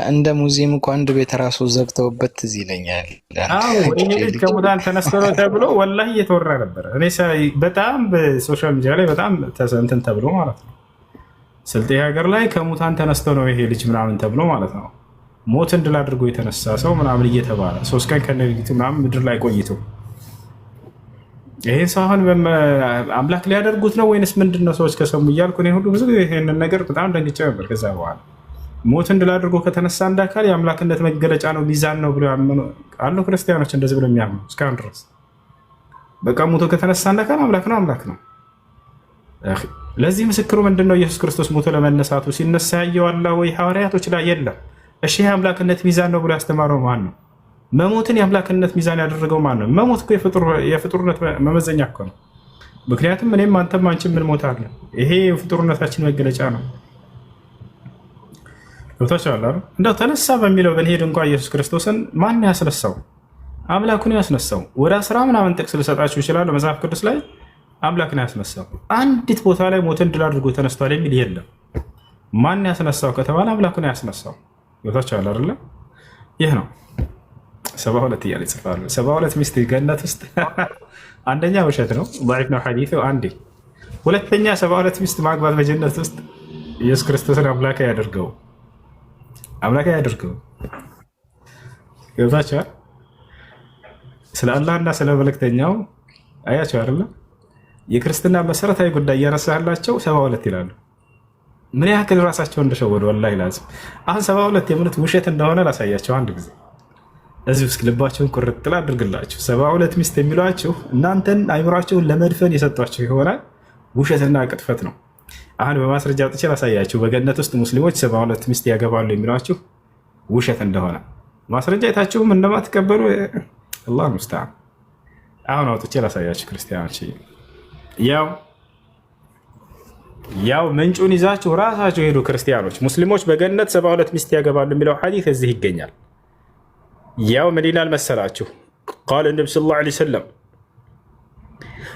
እንደ ሙዚየም እኮ አንድ ቤት ራሱ ዘግተውበት ትዝ ይለኛል። ከሙታን ተነስቶ ነው ተብሎ ወላሂ እየተወራ ነበር። እኔ በጣም በሶሻል ሚዲያ ላይ በጣም እንትን ተብሎ ማለት ነው። ስልጤ ሀገር ላይ ከሙታን ተነስቶ ነው ይሄ ልጅ ምናምን ተብሎ ማለት ነው። ሞትን ድል አድርጎ የተነሳ ሰው ምናምን እየተባለ 3 ቀን ከነቢቱ ምናምን ምድር ላይ ቆይቶ ይሄን ሰው አሁን አምላክ ሊያደርጉት ነው ወይንስ ምንድን ነው ሰዎች ከሰሙ እያልኩ እኔ ሁሉ ብዙ ጊዜ ይሄንን ነገር በጣም ደንግጬ ነበር። ከዛ በኋላ ሞትን ድል አድርጎ ከተነሳ አንድ አካል የአምላክነት መገለጫ ነው ሚዛን ነው ብሎ ያመኑ አሉ ክርስቲያኖች። እንደዚህ ብሎ የሚያምኑ እስካሁን ድረስ በቃ ሞቶ ከተነሳ አንድ አካል አምላክ ነው አምላክ ነው። ለዚህ ምስክሩ ምንድን ነው? ኢየሱስ ክርስቶስ ሞቶ ለመነሳቱ ሲነሳ ያየው አለ ወይ? ሐዋርያቶች ላይ የለም። እሺ የአምላክነት ሚዛን ነው ብሎ ያስተማረው ማን ነው? መሞትን የአምላክነት ሚዛን ያደረገው ማን ነው? መሞት እኮ የፍጡርነት መመዘኛ እኮ ነው። ምክንያቱም እኔም አንተም አንቺም እንሞታለን። ይሄ የፍጡርነታችን መገለጫ ነው። ገብታችኋል? እንደው ተነሳ በሚለው ብንሄድ እንኳ ኢየሱስ ክርስቶስን ማን ያስነሳው? አምላኩን ያስነሳው። ወደ 10 ምናምን ጥቅስ ልሰጣችሁ ይችላል መጽሐፍ ቅዱስ ላይ አምላክን ያስነሳው። አንዲት ቦታ ላይ ሞትን ድል አድርጎ ተነስቷል የሚል የለም። ማን ያስነሳው ከተባለ አምላኩን ያስነሳው። ገብታችኋል አይደለ? ይህ ነው 72 እያለ ይጽፋሉ። 72 ሚስት ገነት ውስጥ አንደኛ ውሸት ነው፣ ضعيف ነው ሐዲሱ። አንዴ ሁለተኛ 72 ሚስት ማግባት በጀነት ውስጥ ኢየሱስ ክርስቶስን አምላክ ያደርገው ገብታችኋል? ስለ አላህና ስለ መልእክተኛው አያቸው አይደለ? የክርስትና መሰረታዊ ጉዳይ እያነሳላቸው 72 ይላሉ። ምን ያክል ራሳቸው እንደሸወዱ ወላሂ ላዝም። አሁን 72 የምሉት ውሸት እንደሆነ ላሳያቸው አንድ ጊዜ እዚህ ውስጥ ልባቸውን ቁርጥ አድርግላችሁ። 72 ሚስት የሚሏችሁ እናንተን አይምሯቸውን ለመድፈን የሰጧቸው የሆነ ውሸትና ቅጥፈት ነው። አሁን በማስረጃ አውጥቼ ላሳያችሁ። በገነት ውስጥ ሙስሊሞች 72 ሚስት ያገባሉ የሚሏችሁ ውሸት እንደሆነ ማስረጃ የታችሁም እንደማትቀበሉ አላህ ሙስተዓን። አሁን አውጥቼ ላሳያችሁ ክርስቲያኖች። ያው ምንጩን ይዛችሁ ራሳችሁ ሄዱ ክርስቲያኖች። ሙስሊሞች በገነት 72 ሚስት ያገባሉ የሚለው ሐዲስ እዚህ ይገኛል። ያው ምን ይላል መሰላችሁ? ቃል ነቢ ሰለላሁ ዐለይሂ ወሰለም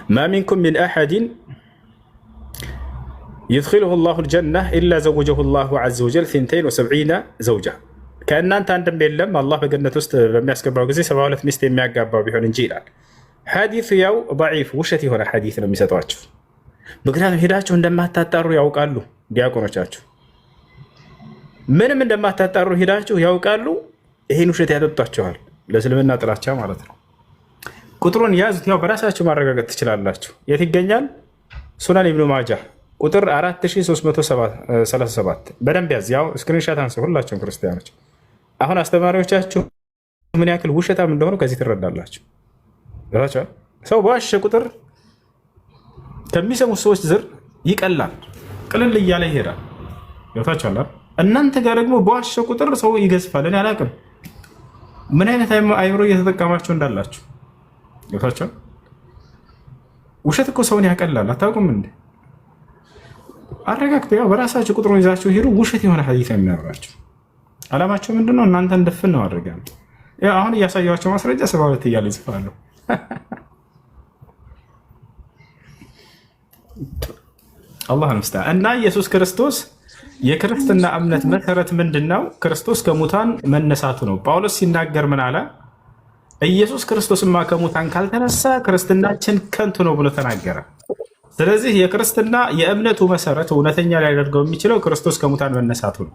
ማ ሚንኩም ሚን አሐድን يدخله الله الجنة إلا زوجه الله عز وجل 72 زوجة ከእናንተ አንድም የለም አላህ በገነት ውስጥ በሚያስገባው ጊዜ 72 ሚስት የሚያጋባው ቢሆን እንጂ ይላል። ሐዲሱ ያው ضعيف ውሸት የሆነ ሐዲስ ነው የሚሰጧችሁ። ምክንያቱም ሄዳችሁ እንደማታጣሩ ያውቃሉ ዲያቆኖቻችሁ። ምንም እንደማታጣሩ ሄዳችሁ ያውቃሉ። ይሄን ውሸት ያጠጧቸዋል ለእስልምና ጥላቻ ማለት ነው። ቁጥሩን ያዙት፣ ያው በራሳችሁ ማረጋገጥ ትችላላችሁ። የት ይገኛል? ሱናን ኢብኑ ማጃህ ቁጥር 4337 በደንብ ያዝ። ያው ስክሪንሻት አንሱ ሁላችሁም ክርስቲያኖች። አሁን አስተማሪዎቻችሁ ምን ያክል ውሸታም እንደሆኑ ከዚህ ትረዳላችሁ። ሰው በዋሸ ቁጥር ከሚሰሙት ሰዎች ዝር ይቀላል፣ ቅልል እያለ ይሄዳል። ገብታችኋል? እናንተ ጋር ደግሞ በዋሸ ቁጥር ሰው ይገዝፋል። እኔ አላቅም ምን አይነት አይምሮ እየተጠቀማችሁ እንዳላችሁ። ገብታችኋል? ውሸት እኮ ሰውን ያቀላል። አታውቁም እንዴ? አረጋግጡ። ያው በራሳችሁ ቁጥሩን ይዛችሁ ሄዱ። ውሸት የሆነ ሐዲስ የሚያወራችሁ አላማቸው ምንድነው? እናንተ እንደፍን ነው አድርገን። ያው አሁን እያሳያቸው ማስረጃ 72 እያለ ይጽፋሉ። አላህ ይመስገን። እና ኢየሱስ ክርስቶስ የክርስትና እምነት መሰረት ምንድነው? ክርስቶስ ከሙታን መነሳቱ ነው። ጳውሎስ ሲናገር ምን አለ? ኢየሱስ ክርስቶስማ ከሙታን ካልተነሳ ክርስትናችን ከንቱ ነው ብሎ ተናገረ። ስለዚህ የክርስትና የእምነቱ መሰረት እውነተኛ ሊያደርገው የሚችለው ክርስቶስ ከሙታን መነሳቱ ነው።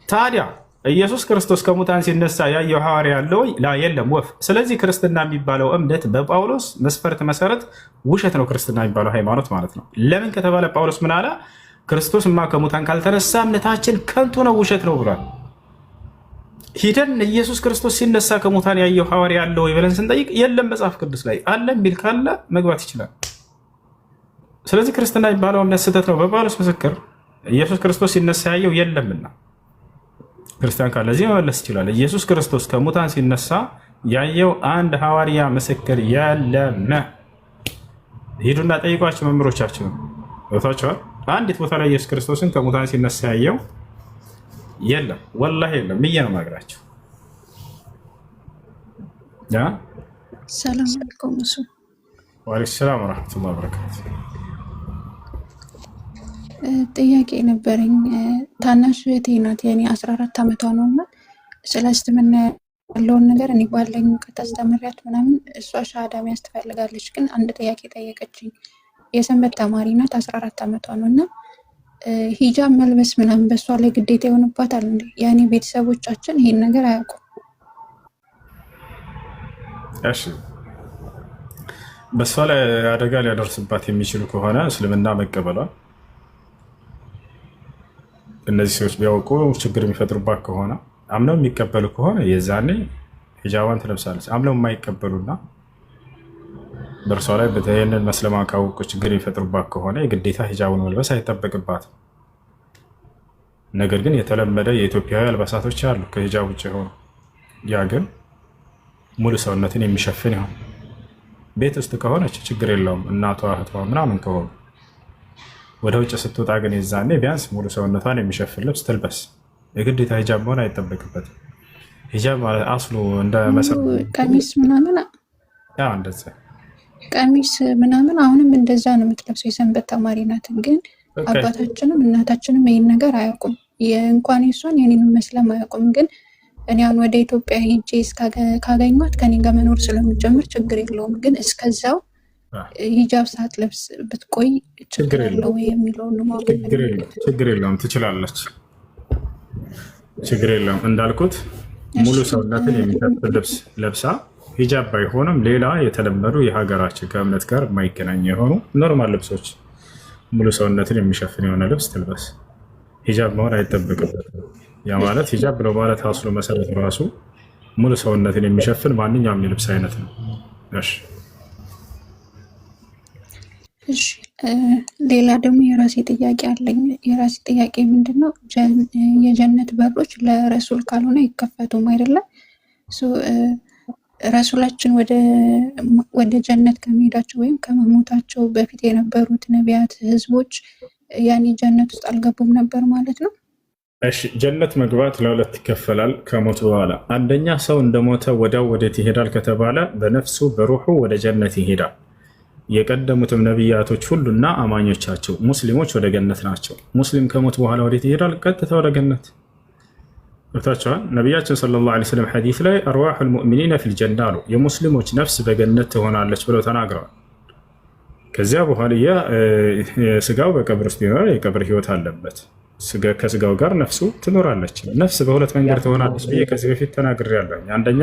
ታዲያ ኢየሱስ ክርስቶስ ከሙታን ሲነሳ ያየው ሐዋርያ ያለው የለም ወፍ። ስለዚህ ክርስትና የሚባለው እምነት በጳውሎስ መስፈርት መሰረት ውሸት ነው። ክርስትና የሚባለው ሃይማኖት ማለት ነው። ለምን ከተባለ ጳውሎስ ምን አለ? ክርስቶስማ ከሙታን ካልተነሳ እምነታችን ከንቱ ነው፣ ውሸት ነው ብሏል። ሂደን ኢየሱስ ክርስቶስ ሲነሳ ከሙታን ያየው ሐዋርያ ያለው ብለን ስንጠይቅ የለም መጽሐፍ ቅዱስ ላይ አለ የሚል ካለ መግባት ይችላል። ስለዚህ ክርስትና የሚባለው እምነት ስህተት ነው። በጳውሎስ ምስክር ኢየሱስ ክርስቶስ ሲነሳ ያየው የለምና ክርስቲያን ካለ እዚህ መመለስ ይችላል። ኢየሱስ ክርስቶስ ከሙታን ሲነሳ ያየው አንድ ሐዋርያ ምስክር የለም። ሂዱና ጠይቋቸው መምህሮቻችሁ ቦታቸዋል። በአንዲት ቦታ ላይ ኢየሱስ ክርስቶስን ከሙታን ሲነሳ ያየው የለም፣ ወላሂ የለም ብዬ ነው የማግራቸው። ሰላም አለይኩም። እሱ ወአለይኩም ሰላም ወራህመቱላሂ ወበረካቱ። ጥያቄ ነበረኝ። ታናሽ እህቴ ናት፣ የኔ 14 ዓመቷ ነው እና ስለ እስልምና ያለውን ነገር እኔ ባለኝ እውቀት አስተምሪያት ምናምን እሷ ሻሃዳ መያዝ ትፈልጋለች። ግን አንድ ጥያቄ ጠየቀችኝ። የሰንበት ተማሪ ናት፣ 14 ዓመቷ ነው እና ሂጃብ መልበስ ምናምን በእሷ ላይ ግዴታ ይሆንባታል እንዴ? ያኔ ቤተሰቦቻችን ይሄን ነገር አያውቁም። እሺ፣ በእሷ ላይ አደጋ ሊያደርስባት የሚችሉ ከሆነ እስልምና መቀበሏል እነዚህ ሰዎች ቢያውቁ ችግር የሚፈጥሩባት ከሆነ አምነው የሚቀበሉ ከሆነ የዛኔ ሂጃቧን ትለብሳለች። አምነው የማይቀበሉና በእርሷ ላይ ይህንን መስለማ ካወቁ ችግር የሚፈጥሩባት ከሆነ የግዴታ ሂጃቡን መልበስ አይጠበቅባትም። ነገር ግን የተለመደ የኢትዮጵያዊ አልባሳቶች አሉ ከሂጃብ ውጭ የሆኑ ያ ግን ሙሉ ሰውነትን የሚሸፍን ይሆን። ቤት ውስጥ ከሆነች ችግር የለውም እናቷ እህቷ ምናምን ከሆኑ። ወደ ውጭ ስትወጣ ግን የዛኔ ቢያንስ ሙሉ ሰውነቷን የሚሸፍን ልብስ ትልበስ። የግዴታ ሂጃብ መሆን አይጠበቅበትም። ሂጃብ ማለት አስሉ እንደ ቀሚስ ምናምን እንደዛ ቀሚስ ምናምን አሁንም እንደዛ ነው የምትለብሰው። የሰንበት ተማሪ ናት። ግን አባታችንም እናታችንም ይህን ነገር አያውቁም። እንኳን የሷን የኔንም መስለም አያውቁም። ግን እኔ አሁን ወደ ኢትዮጵያ ሄጄ ካገኟት ከኔ ጋር መኖር ስለምጀምር ችግር የለውም። ግን እስከዛው ሂጃብ ሳትለብስ ብትቆይ ችግር የለው የሚለውን ችግር የለውም፣ ትችላለች። ችግር የለውም። እንዳልኩት ሙሉ ሰውነትን የሚሸፍን ልብስ ለብሳ ሂጃብ ባይሆንም ሌላ የተለመዱ የሀገራችን ከእምነት ጋር የማይገናኝ የሆኑ ኖርማል ልብሶች ሙሉ ሰውነትን የሚሸፍን የሆነ ልብስ ትልበስ። ሂጃብ መሆን አይጠበቅበትም። ያ ማለት ሂጃብ ብሎ ማለት አስሎ መሰረት ራሱ ሙሉ ሰውነትን የሚሸፍን ማንኛውም የልብስ አይነት ነው። እሺ፣ ሌላ ደግሞ የራሴ ጥያቄ አለኝ። የራሴ ጥያቄ ምንድነው? የጀነት በሮች ለረሱል ካልሆነ አይከፈቱም አይደለም? ረሱላችን ወደ ጀነት ከመሄዳቸው ወይም ከመሞታቸው በፊት የነበሩት ነቢያት ህዝቦች ያኔ ጀነት ውስጥ አልገቡም ነበር ማለት ነው? እሺ፣ ጀነት መግባት ለሁለት ይከፈላል ከሞት በኋላ። አንደኛ ሰው እንደሞተ ወዲያው ወዴት ይሄዳል ከተባለ በነፍሱ በሩሑ ወደ ጀነት ይሄዳል። የቀደሙትም ነቢያቶች ሁሉና አማኞቻቸው ሙስሊሞች ወደ ገነት ናቸው። ሙስሊም ከሞት በኋላ ወዴት ይሄዳል? ቀጥታ ወደ ገነት። ገብታችኋል? ነቢያችን ሰለላሁ ዐለይሂ ወሰለም ሐዲስ ላይ አርዋሑል ሙእሚኒነ ፊል ጀና አሉ። የሙስሊሞች ነፍስ በገነት ትሆናለች ብለው ተናግረዋል። ከዚያ በኋላ ስጋው በቀብር ውስጥ ይኖራል። የቀብር ህይወት አለበት። ከስጋው ጋር ነፍሱ ትኖራለች። ነፍስ በሁለት መንገድ ትሆናለች ብዬ ከዚህ በፊት ተናግሬያለሁ። አንደኛ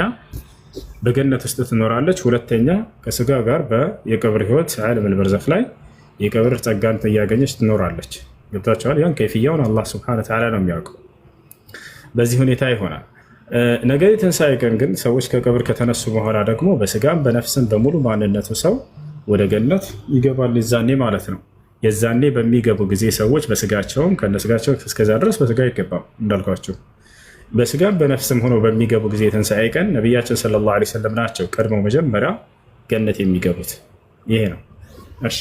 በገነት ውስጥ ትኖራለች። ሁለተኛ ከስጋ ጋር የቀብር ህይወት ዓለሙል በርዘኽ ላይ የቀብር ጸጋን እያገኘች ትኖራለች። ገብታችኋል? ያን ከይፍያውን አላህ ሱብሓነሁ ወተዓላ ነው የሚያውቀው። በዚህ ሁኔታ ይሆናል። ነገ የትንሣኤ ቀን ግን ሰዎች ከቀብር ከተነሱ በኋላ ደግሞ በስጋም በነፍስም በሙሉ ማንነቱ ሰው ወደ ገነት ይገባል። የዛኔ ማለት ነው። የዛኔ በሚገቡ ጊዜ ሰዎች በስጋቸውም ከነስጋቸው እስከዛ ድረስ በስጋ አይገባም እንዳልኳቸው በስጋም በነፍስም ሆኖ በሚገቡ ጊዜ የትንሣኤ ቀን ነቢያችን ሰለላሁ ዐለይሂ ወሰለም ናቸው ቀድመው መጀመሪያ ገነት የሚገቡት። ይሄ ነው። እሺ፣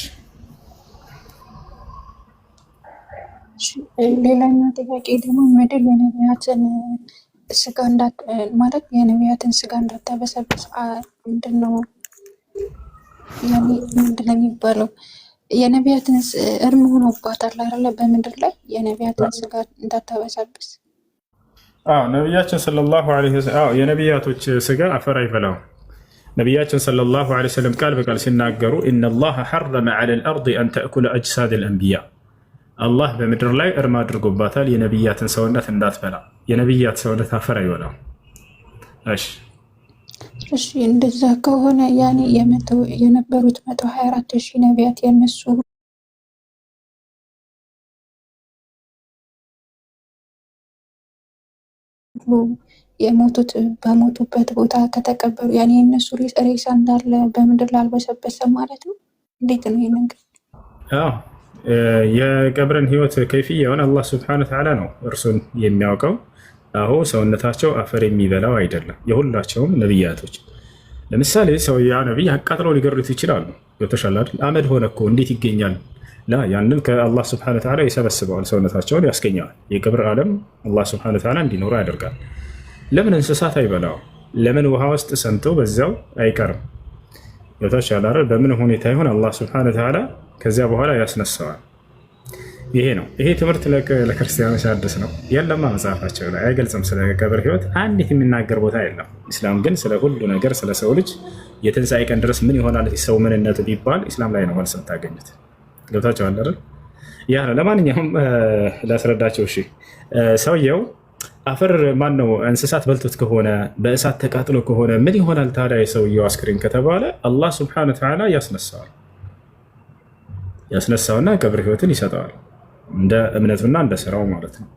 ሌላኛው ጥያቄ ደግሞ ምድር የነቢያትን ስጋ ማለት የነቢያትን ስጋ እንዳታበሰብስ ምንድነው የሚባለው? የነቢያትን እርም ሆኖባታል አይደለ? በምድር ላይ የነቢያትን ስጋ እንዳታበሳብስ። ነቢያችን ሰለላሁ ዐለይሂ ወሰለም የነቢያቶች ስጋ አፈር አይበላው። ነቢያችን ሰለላሁ ዐለይሂ ወሰለም ቃል በቃል ሲናገሩ ኢነላሀ ሐረመ ዐለል አርድ አን ተእኩለ አጅሳደል አንቢያ፣ አላህ በምድር ላይ እርም አድርጎባታል የነቢያትን ሰውነት እንዳትበላ። የነቢያት ሰውነት አፈር አይበላው። እሺ እንደዛ ከሆነ ያኔ የነበሩት 124,000 ነቢያት የነሱ የሞቱት በሞቱበት ቦታ ከተቀበሩ ያኔ የነሱ ሬሳ እንዳለ በምድር ላይ አልበሰበሰም ማለት ነው። እንዴት ነው ይሄ ነገር? የቀብርን ህይወት ከይፍያውን አላህ ሱብሓነሁ ወተዓላ ነው እርሱን የሚያውቀው። አሁን ሰውነታቸው አፈር የሚበላው አይደለም። የሁላቸውም ነቢያቶች ለምሳሌ ሰው ያ ነቢይ አቃጥለው ሊገሩት ይችላሉ። ገብቶሻል አይደል? አመድ ሆነ እኮ እንዴት ይገኛል? ያንን ከአላህ ሱብሓነሁ ወተዓላ ይሰበስበዋል፣ ሰውነታቸውን ያስገኘዋል። የቀብር ዓለም አላህ ሱብሓነሁ ወተዓላ እንዲኖሩ ያደርጋል። ለምን እንስሳት አይበላው? ለምን ውሃ ውስጥ ሰምቶ በዛው አይቀርም? ገብቶሻል አይደል? በምን ሁኔታ ይሆን አላህ ሱብሓነሁ ወተዓላ ከዚያ በኋላ ያስነሳዋል። ይሄ ነው። ይሄ ትምህርት ለክርስቲያኖች አዲስ ነው። የለማ መጽሐፋቸው ላይ አይገልጽም። ስለ ቀብር ህይወት አንዲት የሚናገር ቦታ የለም። ኢስላም ግን ስለ ሁሉ ነገር ስለ ሰው ልጅ የትንሣኤ ቀን ድረስ ምን ይሆናል ሰው ምንነቱ ቢባል ኢስላም ላይ ነው መልስ የምታገኙት። ገብታችኋል አይደል? ያ ነው። ለማንኛውም ላስረዳቸው። እሺ ሰውየው አፈር ማን ነው እንስሳት በልቶት ከሆነ በእሳት ተቃጥሎ ከሆነ ምን ይሆናል ታዲያ የሰውየው አስክሬን ከተባለ አላህ ሱብሓነሁ ወተዓላ ያስነሳውና ቀብር ህይወትን ይሰጠዋል እንደ እምነቱና እንደ ስራው ማለት ነው።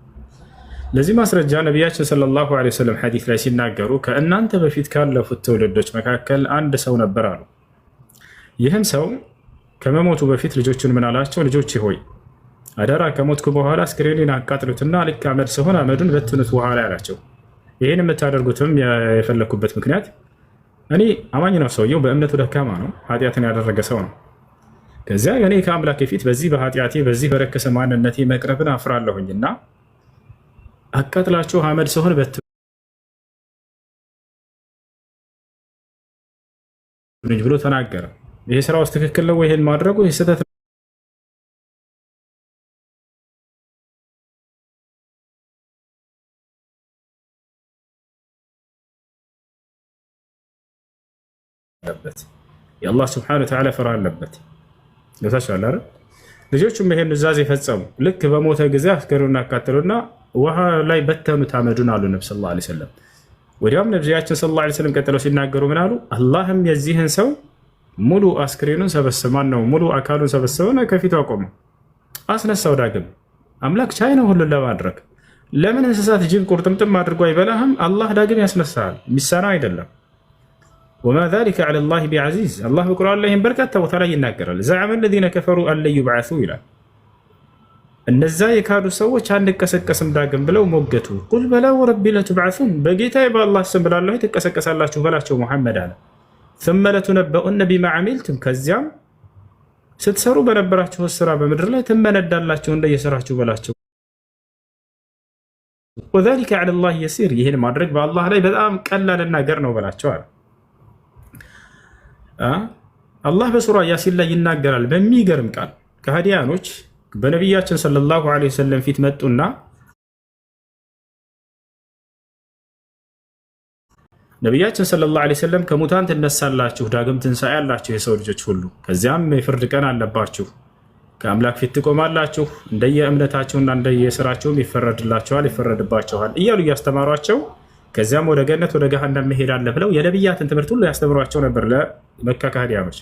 ለዚህ ማስረጃ ነቢያችን ሰለላሁ ዐለይሂ ወሰለም ሐዲስ ላይ ሲናገሩ ከእናንተ በፊት ካለፉት ትውልዶች መካከል አንድ ሰው ነበር አሉ። ይህም ሰው ከመሞቱ በፊት ልጆቹን ምን አላቸው? ልጆቼ ሆይ አደራ ከሞትኩ በኋላ አስክሬኔን አቃጥሉትና ልክ አመድ ሲሆን አመዱን በትኑት ውሃ ላይ አላቸው። ይህን የምታደርጉትም የፈለግኩበት ምክንያት እኔ አማኝ ነው፣ ሰውየው በእምነቱ ደካማ ነው፣ ኃጢአትን ያደረገ ሰው ነው። ከዚያ እኔ ከአምላክ ፊት በዚህ በኃጢአቴ በዚህ በረከሰ ማንነቴ መቅረብን አፍራለሁኝና አቃጥላችሁ አመድ ሲሆን በትኑኝ ብሎ ተናገረ። ይሄ ስራ ውስጥ ትክክል ነው? ይሄን ማድረጉ ይሄ ስህተት አለበት። የአላህ ሱብሓነሁ ወተዓላ ፍርሃት አለበት። ገብታችኋል አይደል? ልጆቹም ይሄን ኑዛዜ ፈጸሙ። ልክ በሞተ ጊዜ አስከሬኑን አቃጠሉና ውሃ ላይ በተኑት አመዱን አሉ ነብዩ ሰለላሁ ዐለይሂ ወሰለም። ወዲያውም ነብያችን ሰለላሁ ዐለይሂ ወሰለም ቀጥለው ሲናገሩ ምን አሉ? አላህም የዚህን ሰው ሙሉ አስክሬኑን ሰበሰበ፣ ሙሉ አካሉን ሰበሰበና ከፊቱ አቆመው፣ አስነሳው ዳግም። አምላክ ቻይ ነው ሁሉን ለማድረግ። ለምን እንስሳት ጅብ ቁርጥምጥም አድርጎ አይበላህም? አላህ ዳግም ያስነሳል፣ የሚሳናው አይደለም። ወማ ዛሊከ ዐለላሂ ቢዐዚዝ። አላህ በቁርአን ላይ በርካታ ቦታ ላይ ይናገራል። ዘዐመ ለዚነ ከፈሩ አን ለን ዩብዐሱ ይላል። እነዛ የካዱ ሰዎች አንቀሰቀስም ዳግም ብለው ሞገቱ። ቁል በላ ወረቢ ለቱብዐሱን፣ በጌታዬ በአላህ ስም ብላለሁ ትቀሰቀሳላችሁ በላቸው ሙሐመድ አለ። ثم ለቱነበኡነ ቢማ ዐሚልቱም፣ ከዚያም ስትሰሩ በነበራችሁ ስራ በምድር ላይ ትመነዳላችሁ እንደየስራችሁ በላቸው። ወዛሊከ ዐለላሂ የሲር፣ ይህን ማድረግ በአላህ ላይ በጣም ቀላልና ገር ነው በላቸው አለ። አላህ በሱራ ያሲን ላይ ይናገራል በሚገርም ቃል። ከሃዲያኖች በነቢያችን ሰለላሁ ዐለይሂ ወሰለም ፊት መጡና ነቢያችን ሰለላሁ ዐለይሂ ወሰለም ከሙታን ትነሳላችሁ፣ ዳግም ትንሣኤ ያላችሁ የሰው ልጆች ሁሉ፣ ከዚያም የፍርድ ቀን አለባችሁ፣ ከአምላክ ፊት ትቆማላችሁ፣ እንደየ እምነታችሁና እንደየስራችሁም ይፈረድላችኋል፣ ይፈረድባችኋል እያሉ እያስተማሯቸው ከዚያም ወደ ገነት ወደ ገሃነም መሄድ አለ ብለው የነቢያትን ትምህርት ሁሉ ያስተምሯቸው ነበር ለመካ ከሃዲያኖች።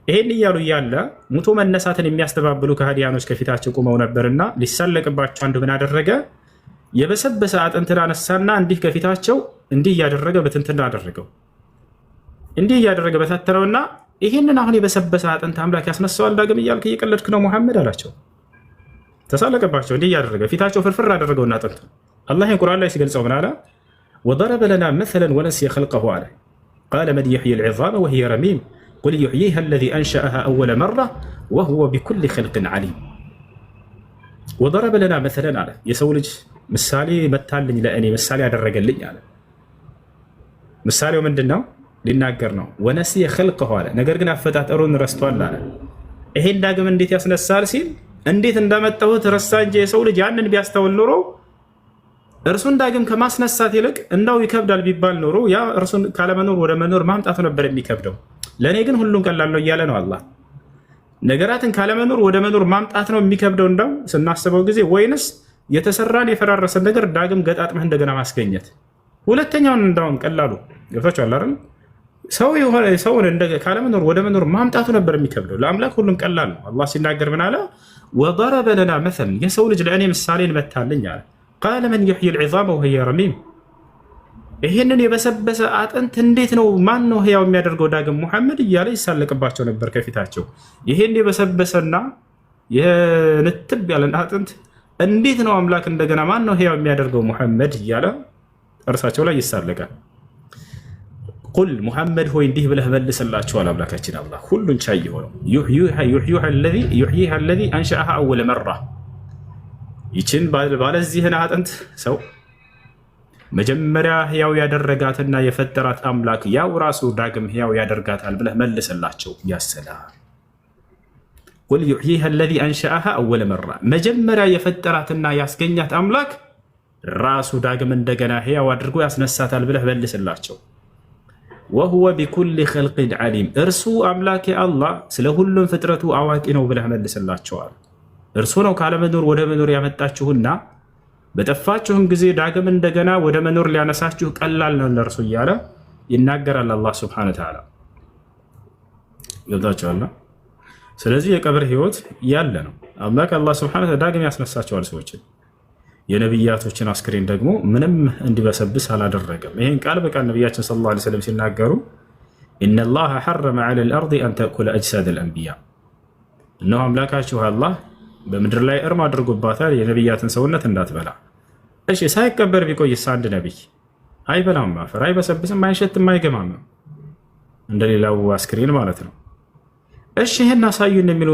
ይሄን እያሉ እያለ ሙቶ መነሳትን የሚያስተባብሉ ከሃዲያኖች ከፊታቸው ቆመው ነበርና ሊሳለቅባቸው አንዱ ምን አደረገ? የበሰበሰ አጥንትን አነሳና እንዲህ ከፊታቸው እንዲህ እያደረገ በትንትና አደረገው። እንዲህ እያደረገ በታተረውና ይህንን አሁን የበሰበሰ አጥንት አምላክ ያስነሳዋል ዳግም እያልክ እየቀለድክ ነው ሙሐመድ አላቸው። ተሳለቀባቸው። እንዲህ እያደረገ ፊታቸው ፍርፍር አደረገውና አጥንት። አላህ ቁርአን ላይ ሲገልጸው ምን አለ? ወደረበ ለና መሰለን ወነሲየ ኸልቀሁ አለ ቃለ መን ዩሕዪ ልዒዛመ ወሂየ ረሚም ቁል ዩሕዪሃ አለዚ አንሸአሃ አወለ መራ ወሁወ ቢኩሊ ኸልቅን ዓሊም። ወደረበ ለና መሰለን አለ የሰው ልጅ ምሳሌ መታልኝ፣ ለእኔ ምሳሌ ያደረገልኝ አለ። ምሳሌው ምንድን ነው? ሊናገር ነው። ወነሲየ ኸልቀሁ አለ ነገር ግን አፈጣጠሩን ረስቷል አለ። ይሄን ዳግም እንዴት ያስነሳል ሲል እንዴት እንዳመጣሁት ረሳ እንጂ የሰው ልጅ ያንን ቢያስተውል ኖሮ እርሱን ዳግም ከማስነሳት ይልቅ እንዳው ይከብዳል ቢባል ኖሮ ያ እርሱን ካለመኖር ወደ መኖር ማምጣቱ ነበር የሚከብደው። ለእኔ ግን ሁሉን ቀላል ነው እያለ ነው አላህ። ነገራትን ካለመኖር ወደ መኖር ማምጣት ነው የሚከብደው እንዳው ስናስበው ጊዜ፣ ወይንስ የተሰራን የፈራረሰን ነገር ዳግም ገጣጥመህ እንደገና ማስገኘት? ሁለተኛውን እንዳውም ቀላሉ ገብታችኋል አይደል? ሰውን ካለመኖር ወደ መኖር ማምጣቱ ነበር የሚከብደው። ለአምላክ ሁሉም ቀላል ነው። አላህ ሲናገር ምን አለ? ወደረበ ለና መሰል፣ የሰው ልጅ ለእኔ ምሳሌን መታልኝ አለ። ቃለ መን ዩሕዪ ልዒዛመ ወሂየ ረሚም፣ ይህንን የበሰበሰ አጥንት እንዴት ነው ማን ነው ህያው የሚያደርገው ዳግም ሙሐመድ እያለ ይሳለቅባቸው ነበር ከፊታቸው። ይህን የበሰበሰና የንትብ ያለን አጥንት እንዴት ነው አምላክ እንደገና ማን ነው ህያው የሚያደርገው ሙሐመድ እያለ እርሳቸው ላይ ይሳለቃል። ቁል ሙሐመድ ሆይ እንዲህ ብለህ መልስላቸዋል። አምላካችን አላህ ሁሉን ቻይ የሆነው ዩሕዪሃ አለዚ አንሸአሃ አወለ መራ፣ ይችን ባለዚህን አጥንት ሰው መጀመሪያ ህያው ያደረጋትና የፈጠራት አምላክ ያው ራሱ ዳግም ህያው ያደርጋታል ብለህ መልስላቸው። ያሰላም ቁል ዩሕዪሃ አለዚ አንሸአሃ አወለ መራ፣ መጀመሪያ የፈጠራትና ያስገኛት አምላክ ራሱ ዳግም እንደገና ህያው አድርጎ ያስነሳታል ብለህ መልስላቸው። ወሁወ ቢኩሊ ኸልቂን ዓሊም፣ እርሱ አምላክ አላህ ስለ ሁሉም ፍጥረቱ አዋቂ ነው ብለህ መልስላቸዋል። እርሱ ነው ካለመኖር ወደ መኖር ያመጣችሁና በጠፋችሁም ጊዜ ዳግም እንደገና ወደ መኖር ሊያነሳችሁ ቀላል ነው ለእርሱ እያለ ይናገራል አላህ ሱብሓነሁ ወተዓላ። ገብታችኋል? ስለዚህ የቀብር ህይወት ያለ ነው። አምላክ አላህ ሱብሓነሁ ወተዓላ ዳግም ያስነሳቸዋል ሰዎችን። የነቢያቶችን አስክሬን ደግሞ ምንም እንዲበሰብስ አላደረገም። ይህን ቃል በቃል ነቢያችን ሰለላሁ ዐለይሂ ወሰለም ሲናገሩ ኢነላሃ ሐረመ ዐለል አርዲ አን ተእኩለ አጅሳደል አንቢያ፣ እነሆ አምላካችሁ አላህ በምድር ላይ እርም አድርጎባታል የነቢያትን ሰውነት እንዳትበላ። እሺ ሳይቀበር ቢቆይስ አንድ ነቢይ አይበላም፣ አፈር አይበሰብስም፣ አይሸትም፣ አይገማም እንደሌላው አስክሬን ማለት ነው። እሺ ይህን አሳዩን የሚሉ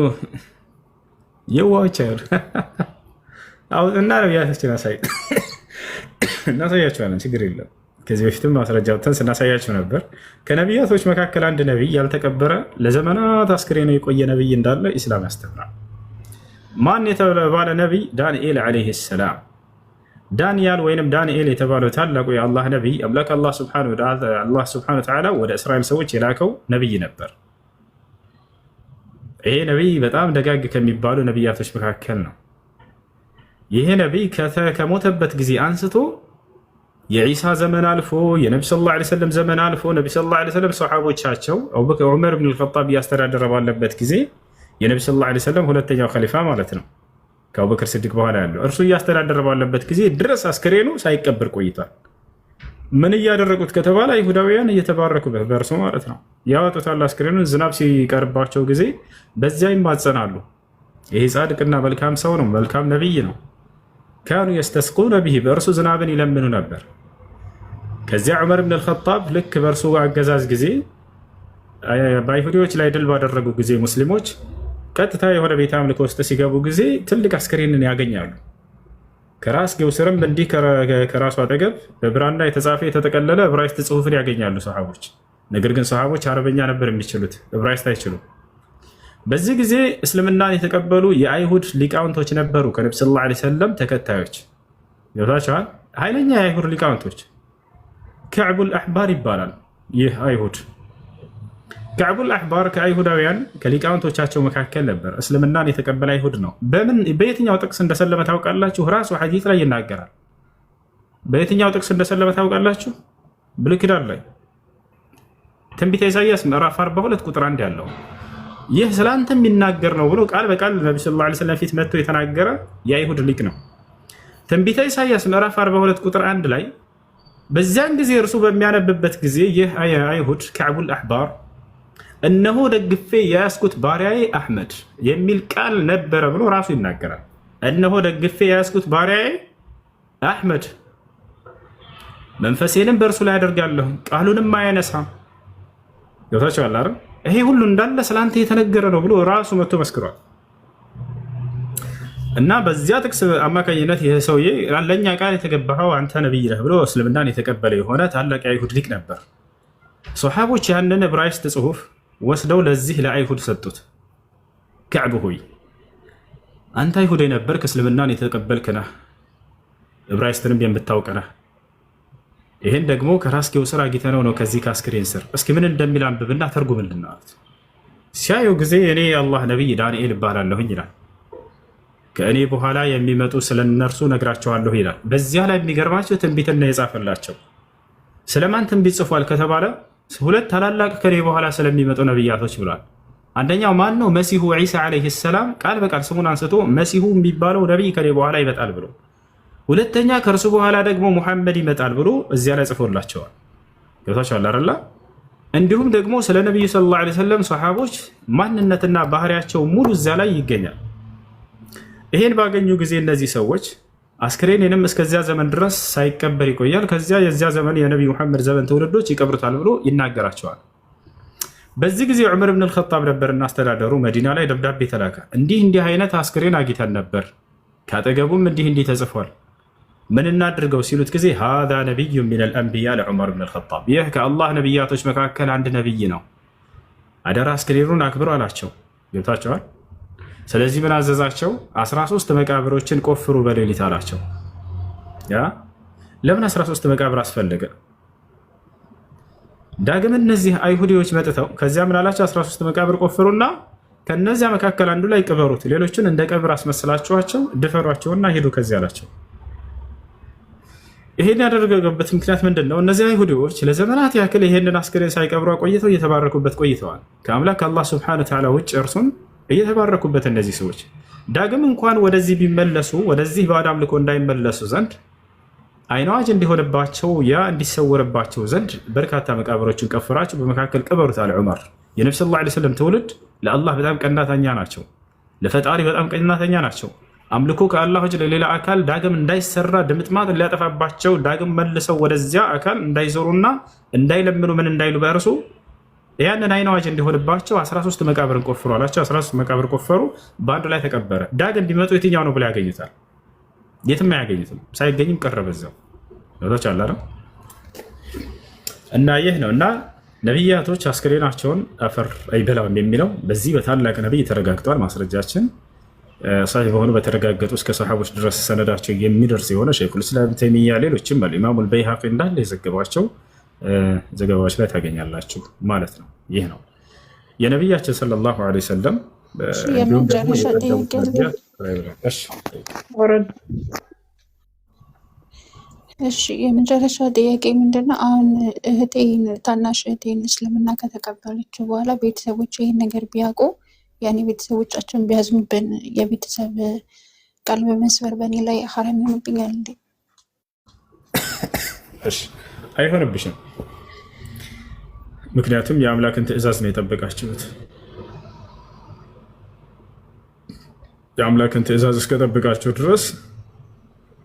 የዋዎች አይሉ እና ነቢያቶችን እናሳያቸዋለን፣ ችግር የለም። ከዚህ በፊትም ማስረጃ ወጥተን ስናሳያቸው ነበር። ከነቢያቶች መካከል አንድ ነቢይ ያልተቀበረ ለዘመናት አስክሬኑ የቆየ ነቢይ እንዳለ ኢስላም ያስተምራል። ማን የተባለ ነቢይ? ዳንኤል ዓለይሂ ሰላም። ዳንኤል ወይንም ዳንኤል የተባለው ታላቁ የአላህ ነቢይ አምላክ አላህ ሱብሓነሁ ወተዓላ ወደ እስራኤል ሰዎች የላከው ነቢይ ነበር። ይሄ ነቢይ በጣም ደጋግ ከሚባሉ ነቢያቶች መካከል ነው። ይሄ ነቢይ ከሞተበት ጊዜ አንስቶ የዒሳ ዘመን አልፎ የነቢ ሰለላሁ ዐለይሂ ወሰለም ዘመን አልፎ ነቢ ሰለላሁ ዐለይሂ ወሰለም ሰሓቦቻቸው ዑመር ብን አልኸጣብ እያስተዳደረ ባለበት ጊዜ የነቢ ሰለላሁ ዐለይሂ ወሰለም ሁለተኛው ኸሊፋ ማለት ነው፣ ከአቡበክር ስዲቅ በኋላ ያለው እርሱ እያስተዳደረ ባለበት ጊዜ ድረስ አስክሬኑ ሳይቀበር ቆይቷል። ምን እያደረጉት ከተባለ አይሁዳውያን እየተባረኩበት በእርሱ ማለት ነው ያወጡታል። አስክሬኑን ዝናብ ሲቀርባቸው ጊዜ በዚያ ይማጸናሉ። ይሄ ጻድቅና መልካም ሰው ነው፣ መልካም ነቢይ ነው። ካኑ የስተስቁነ ቢሂ፣ በእርሱ ዝናብን ይለምኑ ነበር። ከዚያ ዑመር ብን አልኸጣብ ልክ በእርሱ አገዛዝ ጊዜ በአይሁዲዎች ላይ ድል ባደረጉ ጊዜ ሙስሊሞች ቀጥታ የሆነ ቤተ አምልኮ ውስጥ ሲገቡ ጊዜ ትልቅ አስክሬንን ያገኛሉ። ከራስጌው ስርም እንዲህ ከራሱ አጠገብ በብራና የተጻፈ የተጠቀለለ ዕብራይስጥ ጽሑፍን ያገኛሉ ሰሃቦች። ነገር ግን ሰሃቦች አረበኛ ነበር የሚችሉት፣ ዕብራይስጥ አይችሉም። በዚህ ጊዜ እስልምናን የተቀበሉ የአይሁድ ሊቃውንቶች ነበሩ፣ ከነቢ ሰለላሁ ዐለይሂ ወሰለም ተከታዮች ገብታችኋል። ኃይለኛ የአይሁድ ሊቃውንቶች ከዕቡል አሕባር ይባላል። ይህ አይሁድ ከዕቡል አሕባር ከአይሁዳውያን ከሊቃውንቶቻቸው መካከል ነበር። እስልምናን የተቀበለ አይሁድ ነው። በየትኛው ጥቅስ እንደሰለመ ታውቃላችሁ? ራሱ ሐዲስ ላይ ይናገራል። በየትኛው ጥቅስ እንደሰለመ ታውቃላችሁ? ብሉይ ኪዳን ላይ ትንቢተ ኢሳይያስ ምዕራፍ 42 ቁጥር 1 ያለው ይህ ስላንተ የሚናገር ነው ብሎ ቃል በቃል ነቢ ሰለላሁ ዐለይሂ ወሰለም ፊት መጥቶ የተናገረ የአይሁድ ሊቅ ነው። ትንቢተ ኢሳይያስ ምዕራፍ 42 ቁጥር 1 ላይ በዚያን ጊዜ እርሱ በሚያነብበት ጊዜ ይህ አይሁድ ከዕቡል አሕባር እነሆ ደግፌ የያዝኩት ባሪያዬ አሕመድ የሚል ቃል ነበረ ብሎ ራሱ ይናገራል። እነሆ ደግፌ የያዝኩት ባሪያዬ አሕመድ መንፈሴንም በእርሱ ላይ አደርጋለሁ ቃሉንም አያነሳም። ገብታችኋል አይደል? ይሄ ሁሉ እንዳለ ስላንተ የተነገረ ነው ብሎ ራሱ መጥቶ መስክሯል። እና በዚያ ጥቅስ አማካኝነት ይህ ሰውዬ ለእኛ ቃል የተገባኸው አንተ ነቢይ ነህ ብሎ እስልምናን የተቀበለ የሆነ ታላቅ የአይሁድ ሊቅ ነበር። ሶሓቦች ያንን ዕብራይስጥ ጽሑፍ ወስደው ለዚህ ለአይሁድ ሰጡት። ከዕብ ሆይ አንተ አይሁድ የነበርክ እስልምናን የተቀበልክ ነህ፣ ዕብራይስጥንም የምታውቅ ነህ። ይህን ደግሞ ከራስጌው ስር አግኝተነው ነው ከዚህ ከአስክሬን ስር። እስኪ ምን እንደሚል አንብብና ተርጉምልን አሉት። ሲያየው ጊዜ እኔ የአላህ ነቢይ ዳንኤል እባላለሁኝ ይላል። ከእኔ በኋላ የሚመጡ ስለ እነርሱ ነግራቸዋለሁ ይላል። በዚያ ላይ የሚገርማቸው ትንቢትና የጻፈላቸው ስለማን ትንቢት ጽፏል ከተባለ ሁለት ታላላቅ ከኔ በኋላ ስለሚመጡ ነቢያቶች ብሏል። አንደኛው ማን ነው? መሲሁ ዒሳ ዓለይሂ ሰላም ቃል በቃል ስሙን አንስቶ መሲሁ የሚባለው ነቢይ ከኔ በኋላ ይመጣል ብሎ፣ ሁለተኛ ከእርሱ በኋላ ደግሞ ሙሐመድ ይመጣል ብሎ እዚያ ላይ ጽፎላቸዋል። ገብታችኋል አይደል? እንዲሁም ደግሞ ስለ ነቢዩ ሰለላሁ ዐለይሂ ወሰለም ሰሓቦች ማንነትና ባህሪያቸው ሙሉ እዚያ ላይ ይገኛል። ይሄን ባገኙ ጊዜ እነዚህ ሰዎች አስክሬኔንም እስከዚያ ዘመን ድረስ ሳይቀበር ይቆያል፣ ከዚያ የዚያ ዘመን የነቢዩ ሙሐመድ ዘመን ትውልዶች ይቀብሩታል ብሎ ይናገራቸዋል። በዚህ ጊዜ ዑመር ብን አልኸጣብ ነበርና አስተዳደሩ መዲና ላይ ደብዳቤ ተላከ። እንዲህ አይነት አስክሬን አግኝተን ነበር፣ ካጠገቡም እንዲህ ተጽፏል፣ ምን እናድርገው ሲሉት ጊዜ ሃዛ ነቢዩ ሚነል አንቢያ ለዑመር ብን አልኸጣብ፣ ይህ ከአላህ ነቢያቶች መካከል አንድ ነቢይ ነው፣ አደራ አስክሬኑን አክብሩ አላቸው። ገብታቸዋል። ስለዚህ ምን አዘዛቸው? 13 መቃብሮችን ቆፍሩ በሌሊት አላቸው። ለምን 13 መቃብር አስፈለገ? ዳግም እነዚህ አይሁዲዎች መጥተው ከዚያ ምን አላቸው? 13 መቃብር ቆፍሩና ከነዚያ መካከል አንዱ ላይ ቅበሩት፣ ሌሎችን እንደ ቀብር አስመስላችኋቸው ድፈሯቸውና ሄዱ ከዚያ አላቸው። ይሄን ያደረገበት ምክንያት ምንድን ነው? እነዚህ አይሁዲዎች ለዘመናት ያክል ይሄንን አስክሬን ሳይቀብሩ ቆይተው እየተባረኩበት ቆይተዋል። ከአምላክ አላህ ሱብሓነሁ ወተዓላ ውጭ እርሱን እየተባረኩበት እነዚህ ሰዎች ዳግም እንኳን ወደዚህ ቢመለሱ ወደዚህ ባዕድ አምልኮ እንዳይመለሱ ዘንድ አይናዋጅ እንዲሆንባቸው ያ እንዲሰወርባቸው ዘንድ በርካታ መቃብሮችን ቀፍራችሁ በመካከል ቅበሩት አለ ዑመር። የነብዩ ሰለላሁ ዐለይሂ ወሰለም ትውልድ ለአላህ በጣም ቀናተኛ ናቸው፣ ለፈጣሪ በጣም ቀናተኛ ናቸው። አምልኮ ከአላህ ውጭ ለሌላ አካል ዳግም እንዳይሰራ ድምጥማጥ ሊያጠፋባቸው ዳግም መልሰው ወደዚያ አካል እንዳይዞሩና እንዳይለምኑ ምን እንዳይሉ በእርሱ ያንን አይናዋጅ እንዲሆንባቸው 13 መቃብርን ቆፍሩ አላቸው። 13 መቃብር ቆፈሩ፣ በአንዱ ላይ ተቀበረ። ዳግም ቢመጡ የትኛው ነው ብለው ያገኙታል? የትም አያገኙትም። ሳይገኝም ቀረ በዛው። ቶች አላረ እና ይህ ነው እና ነቢያቶች አስክሬናቸውን አፈር አይበላም የሚለው በዚህ በታላቅ ነቢይ ተረጋግጧል። ማስረጃችን ሳሂህ በሆኑ በተረጋገጡ እስከ ሰሓቦች ድረስ ሰነዳቸው የሚደርስ የሆነ ሸይኹል ኢስላም ተይሚያ ሌሎችም ኢማሙል በይሃቂ እንዳለ የዘገቧቸው ዘገባዎች ላይ ታገኛላችሁ ማለት ነው። ይህ ነው የነቢያችን ሰለላሁ ዐለይሂ ወሰለም። የመጨረሻ ጥያቄ ምንድነው? አሁን ታናሽ እህቴን እስልምና ከተቀበለች በኋላ ቤተሰቦች ይህን ነገር ቢያውቁ ያኔ ቤተሰቦቻችን ቢያዝኑብን የቤተሰብ ቀልብ መስበር በእኔ ላይ ሐራም ይሆንብኛል እንዴ? አይሆንብሽም። ምክንያቱም የአምላክን ትእዛዝ ነው የጠበቃችሁት። የአምላክን ትእዛዝ እስከጠበቃችሁ ድረስ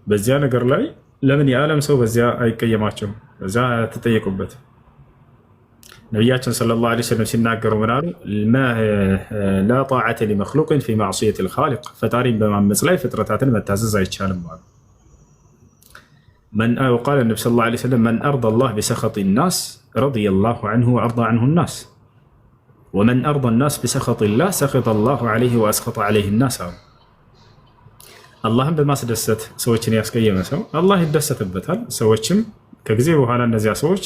በዚያ ነገር ላይ ለምን የዓለም ሰው በዚያ አይቀየማቸውም? በዚያ አትጠየቁበት። ነቢያችን ሰለላሁ ዐለይሂ ወሰለም ሲናገሩ ምን አሉ? ላ ጣዓተ ሊመክሉቅን ፊ ማዕሲየት ልኻሊቅ፣ ፈጣሪን በማመፅ ላይ ፍጥረታትን መታዘዝ አይቻልም አሉ። وقال النبي صلى الله عليه وسلم من أرضى الله بسخط الناس رضي الله عنه وأرضى عنه الناس ومن أرضى الناس بسخط الله سخط الله عليه وأسخط عليه الناس. اللهم بما سدست سوتشن ياسكيم سو الله يدست بتال سوتشم كجزي وحنا النزيع سوتش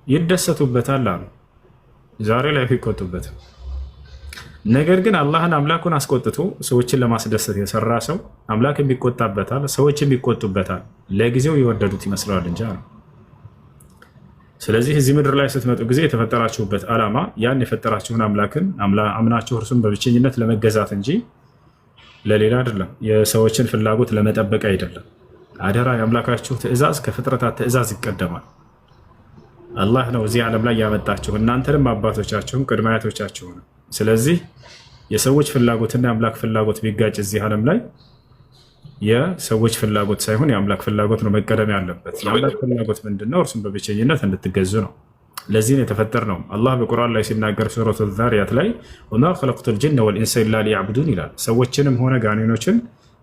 يدست بتال لا زاري لا في كتب بتال. ነገር ግን አላህን አምላኩን አስቆጥቶ ሰዎችን ለማስደሰት የሰራ ሰው አምላክን ቢቆጣበታል፣ ሰዎችን ቢቆጡበታል፣ ለጊዜው የወደዱት ይመስለዋል እንጂ ነው። ስለዚህ እዚህ ምድር ላይ ስትመጡ ጊዜ የተፈጠራችሁበት ዓላማ ያን የፈጠራችሁን አምላክን አምናችሁ እርሱን በብቸኝነት ለመገዛት እንጂ ለሌላ አይደለም። የሰዎችን ፍላጎት ለመጠበቅ አይደለም። አደራ የአምላካችሁ ትእዛዝ ከፍጥረታት ትእዛዝ ይቀደማል። አላህ ነው እዚህ ዓለም ላይ ያመጣችሁ እናንተንም አባቶቻችሁም ቅድመ አያቶቻችሁን። ስለዚህ የሰዎች ፍላጎትና የአምላክ ፍላጎት ቢጋጭ እዚህ ዓለም ላይ የሰዎች ፍላጎት ሳይሆን የአምላክ ፍላጎት ነው መቀደም ያለበት። የአምላክ ፍላጎት ምንድነው? እርሱም በብቸኝነት እንድትገዙ ነው። ለዚህ ነው የተፈጠርነው። አላህ በቁርአን ላይ ሲናገር ሱረቱ ዛሪያት ላይ ወማ ኸለቅቱል ጂነ ወልኢንሰ ኢላ ሊያዕቡዱን ይላል። ሰዎችንም ሆነ ጋኔኖችን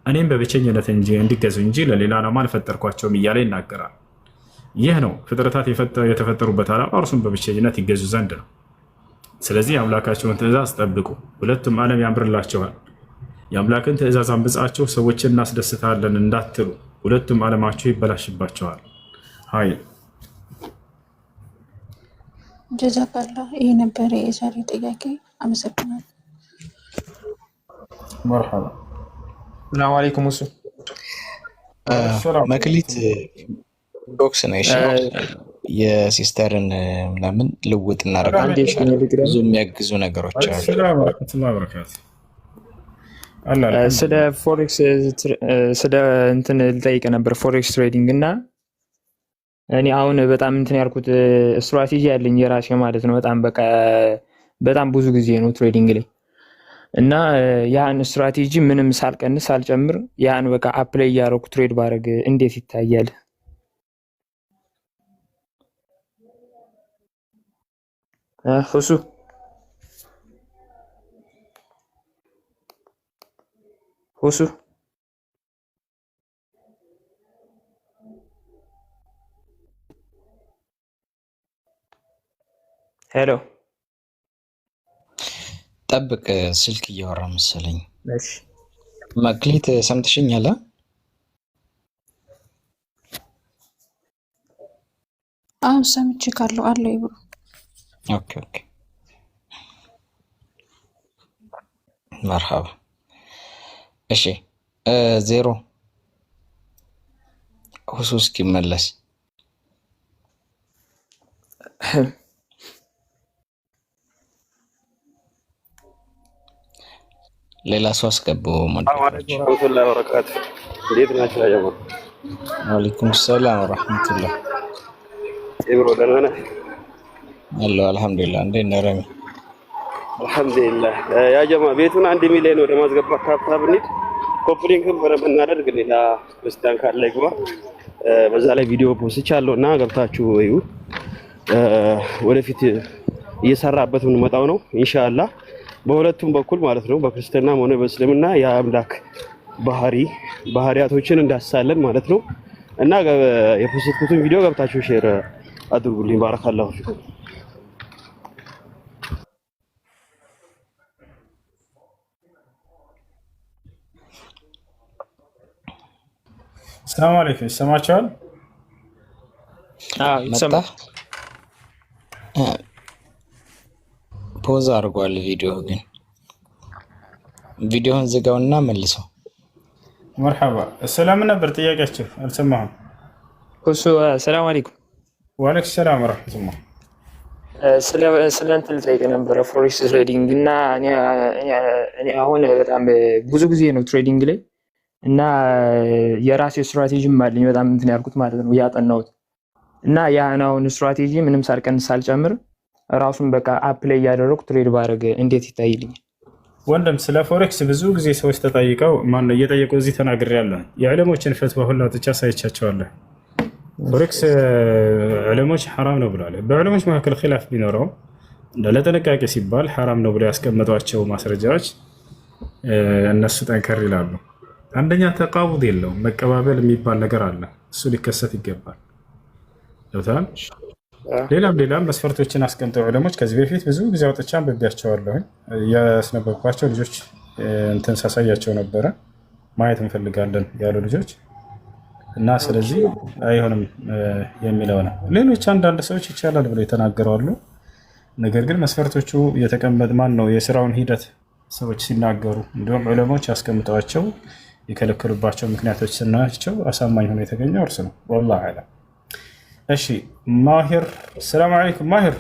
እኔም በብቸኝነት እንዲገዙ እንጂ ለሌላ ዓላማ አልፈጠርኳቸውም እያለ ይናገራል። ይህ ነው ፍጥረታት የተፈጠሩበት ዓላማ እርሱም በብቸኝነት ይገዙ ዘንድ ነው። ስለዚህ የአምላካቸውን ትእዛዝ ጠብቁ፣ ሁለቱም ዓለም ያምርላቸዋል። የአምላክን ትእዛዝ አንብጻቸው ሰዎችን እናስደስታለን እንዳትሉ፣ ሁለቱም ዓለማቸው ይበላሽባቸዋል። ሀይ ጀዛካላ። ይህ ነበረ የዛሬ ጥያቄ። አመሰግናለሁ። መርሐባ። ሰላም አለይኩም። እሱ መክሊት ቦክስ ነው። እሺ የሲስተርን ምናምን ልውጥ እናደርጋለን። ብዙ የሚያግዙ ነገሮች አሉ። ስለ ፎሬክስ ስለ እንትን ልጠይቅ ነበር፣ ፎሬክስ ትሬዲንግ እና እኔ አሁን በጣም እንትን ያልኩት ስትራቴጂ ያለኝ የራሴ ማለት ነው። በጣም ብዙ ጊዜ ነው ትሬዲንግ ላይ እና ያን ስትራቴጂ ምንም ሳልቀንስ ሳልጨምር ያን በቃ አፕላይ እያደረኩ ትሬድ ባረግ እንዴት ይታያል? ሁሱ ሄሎ፣ ጠብቅ፣ ስልክ እያወራ መሰለኝ። እሺ መክሊት ሰምተሽኛል? አሁን ሰምቼ ካለው አለ ይብሩ። ኦኬ መርሐባ። እሺ ዜሮ ሁሱ እስኪመለስ ሌላ ሰው አስገቡ። ወአለይኩም ሰላም ወራህመቱላህ። ኢብሮ ደህና ነህ? አለሁ አልሐምዱሊላህ። እንዴት ነህ ረሚ? አልሐምዱሊላህ። ያ ጀማ ቤቱን 1 ሚሊዮን ወደ ማስገባት ካፕታብ እንሂድ። ኮፕሊንግም ብናደርግ ሌላ ክርስቲያን ካለ ይግባ። በዛ ላይ ቪዲዮ ፖስቻለሁ እና ገብታችሁ እዩ። ወደፊት እየሰራበት የምንመጣው ነው ኢንሻአላህ፣ በሁለቱም በኩል ማለት ነው፣ በክርስትናም ሆነ በእስልምና የአምላክ ባህሪያቶችን እንዳሳለን ማለት ነው። እና የፖስትኩትን ቪዲዮ ገብታችሁ ሼር አድርጉልኝ። ባረካላሁ ፊኩም። ሰላም አለይኩም። ይሰማችኋል? ይሰማል። ፖዝ አድርጓል ቪዲዮ፣ ግን ቪዲዮውን ዝጋውና መልሰው። መርሐባ። ስለምን ነበር ጥያቄያችሁ? አልሰማሁም። እሱ ሰላም አለይኩም። ወአለይኩም ሰላም ወራህመቱላህ። ስለ እንትን ልጠይቅ ነበረ፣ ፎሬክስ ትሬዲንግ እና እኔ አሁን በጣም ብዙ ጊዜ ነው ትሬዲንግ ላይ እና የራሴ ስትራቴጂም አለኝ በጣም እንትን ያልኩት ማለት ነው ያጠናሁት። እና ያን አሁን ስትራቴጂ ምንም ሳልቀንስ ሳልጨምር ራሱን በቃ አፕላይ እያደረኩ ትሬድ ባረግ እንዴት ይታይልኛል? ወንድም ስለ ፎሬክስ ብዙ ጊዜ ሰዎች ተጠይቀው ማነው እየጠየቁ እዚህ ተናግሬያለሁ። የዕለሞችን ፈትዋ ሁላ ጥቻ ሳይቻቸዋለሁ። ፎሬክስ ዕለሞች ሐራም ነው ብለዋል። በዕለሞች መካከል ኺላፍ ቢኖረው ለጥንቃቄ ሲባል ሐራም ነው ብለው ያስቀመጧቸው ማስረጃዎች እነሱ ጠንከር ይላሉ። አንደኛ ተቃውድ የለውም፣ መቀባበል የሚባል ነገር አለ። እሱ ሊከሰት ይገባል። ይወታል። ሌላም መስፈርቶችን አስቀምጠው ዕለሞች ከዚህ በፊት ብዙ ጊዜ አውጥቻ አንብቤያቸዋለሁ። ያስነበብኳቸው ልጆች እንትን ሳሳያቸው ነበረ። ማየት እንፈልጋለን ያሉ ልጆች እና ስለዚህ አይሆንም የሚለው ነው። ሌሎች አንዳንድ ሰዎች ይቻላል ብለው የተናገራሉ። ነገር ግን መስፈርቶቹ የተቀመጠ ማን ነው የስራውን ሂደት ሰዎች ሲናገሩ እንዲሁም ዕለሞች ያስቀምጠዋቸው የከለከሉባቸው ምክንያቶች ስናቸው አሳማኝ ሆኖ የተገኘው እርሱ ነው። ወላሂ አዕለም። እሺ ማሂር፣ ሰላም አለይኩም ማሂር።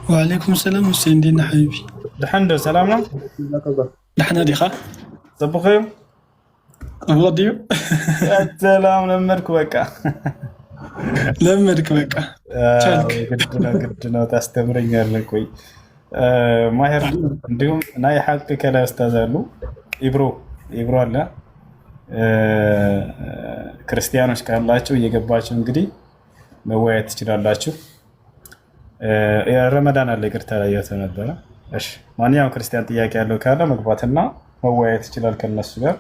ወአለይኩም ሰላም ሁሴን፣ እንዴት ነህ ሐቢቢ? الحمد لله سلام. نحن ديخا صبخيم غاديو يا سلام لمرك بقى قدنا ታስተምረኛለህ። ቆይ ማሂር እንዲሁም ናይ ሐቅ ከላ ያስተዛሉ ኢብሮ አለ ክርስቲያኖች ካላችሁ እየገባችሁ እንግዲህ መወያየት ትችላላችሁ። ረመዳን አለ ይቅርታ ያያተ ነበረ። እሺ ማንኛውም ክርስቲያን ጥያቄ ያለው ካለ መግባትና መወያየት ይችላል ከነሱ ጋር።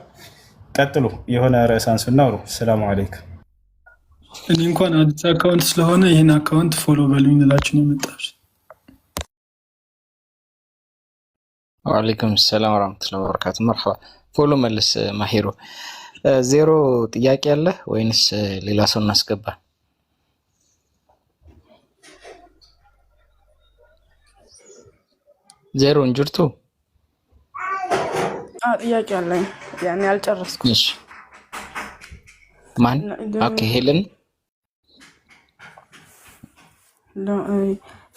ቀጥሉ፣ የሆነ ርዕስ አንሱና አውሩ። ሰላም አለይኩም። እኔ እንኳን አዲስ አካውንት ስለሆነ ይህን አካውንት ፎሎ በሉኝ ልላችሁ ነው የመጣሁት። ወአለይኩም ሰላም ወራህመቱላሂ ወበረካቱ። መርሐባ ፎሎ መልስ ማሂሩ። ዜሮ ጥያቄ አለ ወይንስ ሌላ ሰው እናስገባ? ዜሮ እንጅርቱ ጥያቄ አለኝ ያኔ አልጨረስኩም። እሺ ማን? ኦኬ ሄለን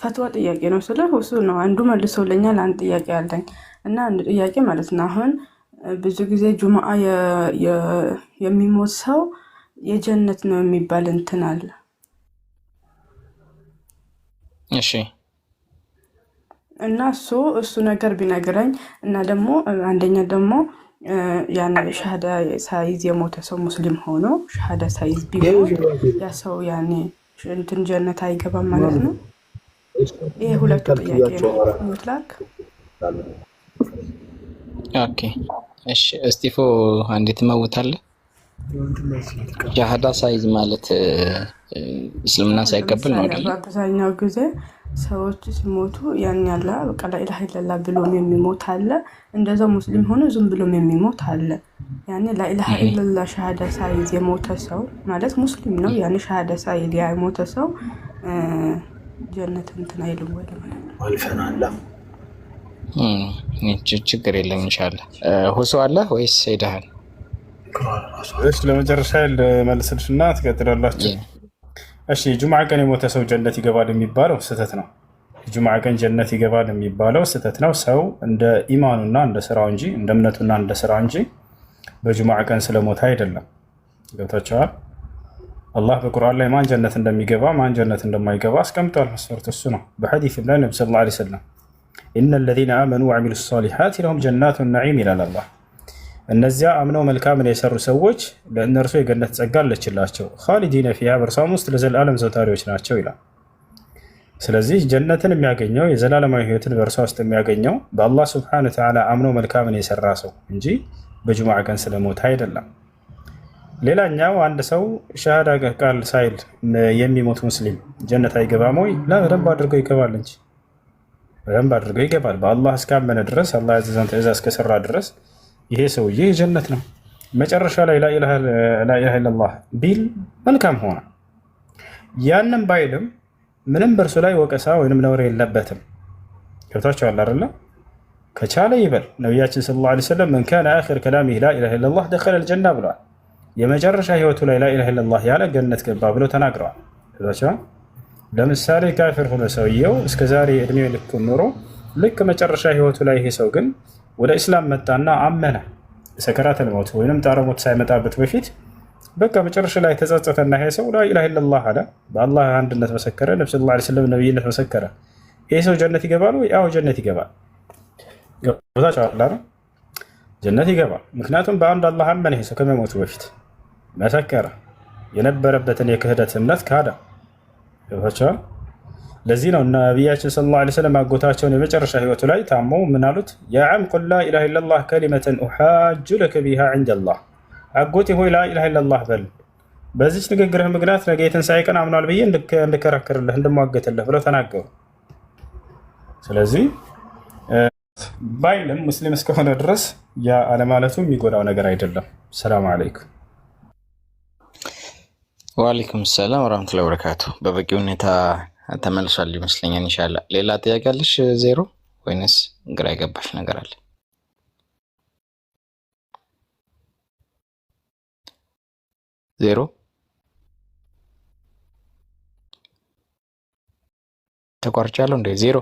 ፈትዋ ጥያቄ ነው ስለ እሱ ነው አንዱ መልሶልኛል። አንድ ጥያቄ አለኝ እና አንድ ጥያቄ ማለት ነው። አሁን ብዙ ጊዜ ጁምዓ የሚሞት ሰው የጀነት ነው የሚባል እንትን አለ። እሺ እና እሱ ነገር ቢነግረኝ እና ደግሞ አንደኛ ደግሞ ያን ሻሃዳ ሳይዝ የሞተ ሰው ሙስሊም ሆኖ ሻሃዳ ሳይዝ ቢሞት ያ ሰው ያኔ እንትን ጀነት አይገባም ማለት ነው። ይሄ ሁለቱ ጥያቄ ነው ሙትላክ። ኦኬ እሺ እስቲፎ አንዴት ትመውታለህ? ሻሃዳ ሳይዝ ማለት እስልምና ሳይቀበል ነው አይደል? በአብዛኛው ጊዜ ሰዎች ሲሞቱ ያን ያለ በቃ ላኢላሃ ኢለላህ ብሎም የሚሞት አለ፣ እንደዛው ሙስሊም ሆኖ ዝም ብሎም የሚሞት አለ። ያኔ ላኢላሃ ኢለላህ ሻሃዳ ሳይዝ የሞተ ሰው ማለት ሙስሊም ነው። ያኔ ሻሃዳ ሳይዝ የሞተ ሰው ጀነት እንትን አይልም ወይ ማለት ነው? አልፈናላ ችግር የለም ኢንሻአላህ። ሁሱ አለ ወይስ ሄደሃል? እሺ ለመጨረሻ መልስልሽና ትቀጥላላችሁ። እሺ ጁምዓ ቀን የሞተ ሰው ጀነት ይገባል የሚባለው ስህተት ነው። ጁምዓ ቀን ጀነት ይገባል የሚባለው ስህተት ነው። ሰው እንደ ኢማኑና እንደ ስራው እንጂ እንደ እምነቱና እንደ ስራው እንጂ በጁምዓ ቀን ስለሞተ አይደለም። ገብታችኋል? አላህ በቁርአን ላይ ማን ጀነት እንደሚገባ ማን ጀነት እንደማይገባ አስቀምጧል። መስፈርቱ እሱ ነው። በሐዲስ ላይ ነብዩ ሰለላሁ ዐለይሂ ወሰለም ኢነ الذين آمنوا وعملوا الصالحات لهم جنات النعيم ይላል አላህ። እነዚያ አምነው መልካምን የሰሩ ሰዎች ለእነርሱ የገነት ጸጋ አለችላቸው ኻሊዲነ ፊሃ በእርሷም ውስጥ ለዘላለም ዘውታሪዎች ናቸው ይላል። ስለዚህ ጀነትን የሚያገኘው የዘላለማዊ ህይወትን በእርሷ ውስጥ የሚያገኘው በአላህ ሱብሓነሁ ወተዓላ አምኖ መልካምን የሰራ ሰው እንጂ በጁምዓ ቀን ስለሞተ አይደለም። ሌላኛው አንድ ሰው ሸሃዳ ቃል ሳይል የሚሞት ሙስሊም ጀነት አይገባም ወይ? በደንብ አድርገው ይገባል እንጂ በደንብ አድርገው ይገባል። በአላህ እስካመነ ድረስ አላህ ያዘዘን ትእዛዝ እስከሰራ ድረስ ይሄ ሰውዬ ጀነት ነው። መጨረሻ ላይ ላኢላሃ ኢለላህ ቢል መልካም ሆነ። ያንም ባይልም ምንም በእርሱ ላይ ወቀሳ ወይንም ነውር የለበትም። ገብታችኋል አይደለ? ከቻለ ይበል። ነቢያችን ሰለላሁ ዐለይሂ ወሰለም መን ካነ አኺር ከላሚሂ ላኢላሃ ኢለላህ ደኸለል ጀና ብለዋል። የመጨረሻ ህይወቱ ላይ ላኢላሃ ኢለላህ ያለ ገነት ገባ ብለው ተናግረዋል። ገብታችኋል? ለምሳሌ ካፊር ሆነ ሰውየው እስከዛሬ እድሜው ልክ ኖሮ ልክ መጨረሻ ህይወቱ ላይ ይሄ ሰው ግን ወደ እስላም መጣና አመነ። ሰከራተል መውት ወይንም ጣረ ሞት ሳይመጣበት በፊት በቃ መጨረሻ ላይ ተጸጸተና ይሄ ሰው ላኢላሃ ኢለላህ አለ፣ በአላህ አንድነት መሰከረ፣ ነብዩ ሰለላሁ ዐለይሂ ወሰለም ነብይነት መሰከረ። ይሄ ሰው ጀነት ይገባል ወይ? አዎ ጀነት ይገባል። ገብታችኋል? ጀነት ይገባል። ምክንያቱም በአንድ አላህ አመነ። ይሄ ሰው ከመሞቱ በፊት መሰከረ፣ የነበረበትን የክህደት እምነት ካደ። ገብታችኋል? ለዚህ ነው ነቢያችን ሰለላሁ ዐለይሂ ወሰለም አጎታቸውን የመጨረሻ ህይወቱ ላይ ታመው ምን አሉት? ያ ዐም ቁል ላኢላሃ ኢለላህ ከሊመተን ኡሓጁ ለከ ቢሃ ዐንደላህ፣ አጎቴ ሆይ ላኢላሃ ኢለላህ በል፣ በዚች ንግግርህ ምክንያት ነገ የትንሣኤ ቀን አምኗል ብዬ እንድከራከርልህ እንድሟገትልህ ብለው ተናገሩ። ስለዚህ ባይልም ሙስሊም እስከሆነ ድረስ ያ አለማለቱ የሚጎዳው ነገር አይደለም። ሰላም አለይኩም። ወአለይኩም ሰላም ወራህመቱላሂ ወበረካቱ። በበቂ ሁኔታ ተመልሷል ይመስለኛል። ኢንሻአላህ ሌላ ጥያቄ አለሽ ዜሮ ወይንስ ግራ የገባሽ ነገር አለ? ዜሮ ተቋርጫለሁ እንዴ? ዜሮ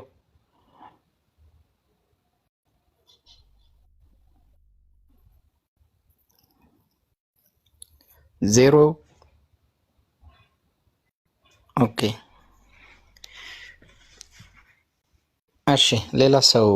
ዜሮ ኦኬ እሺ ሌላ ሰው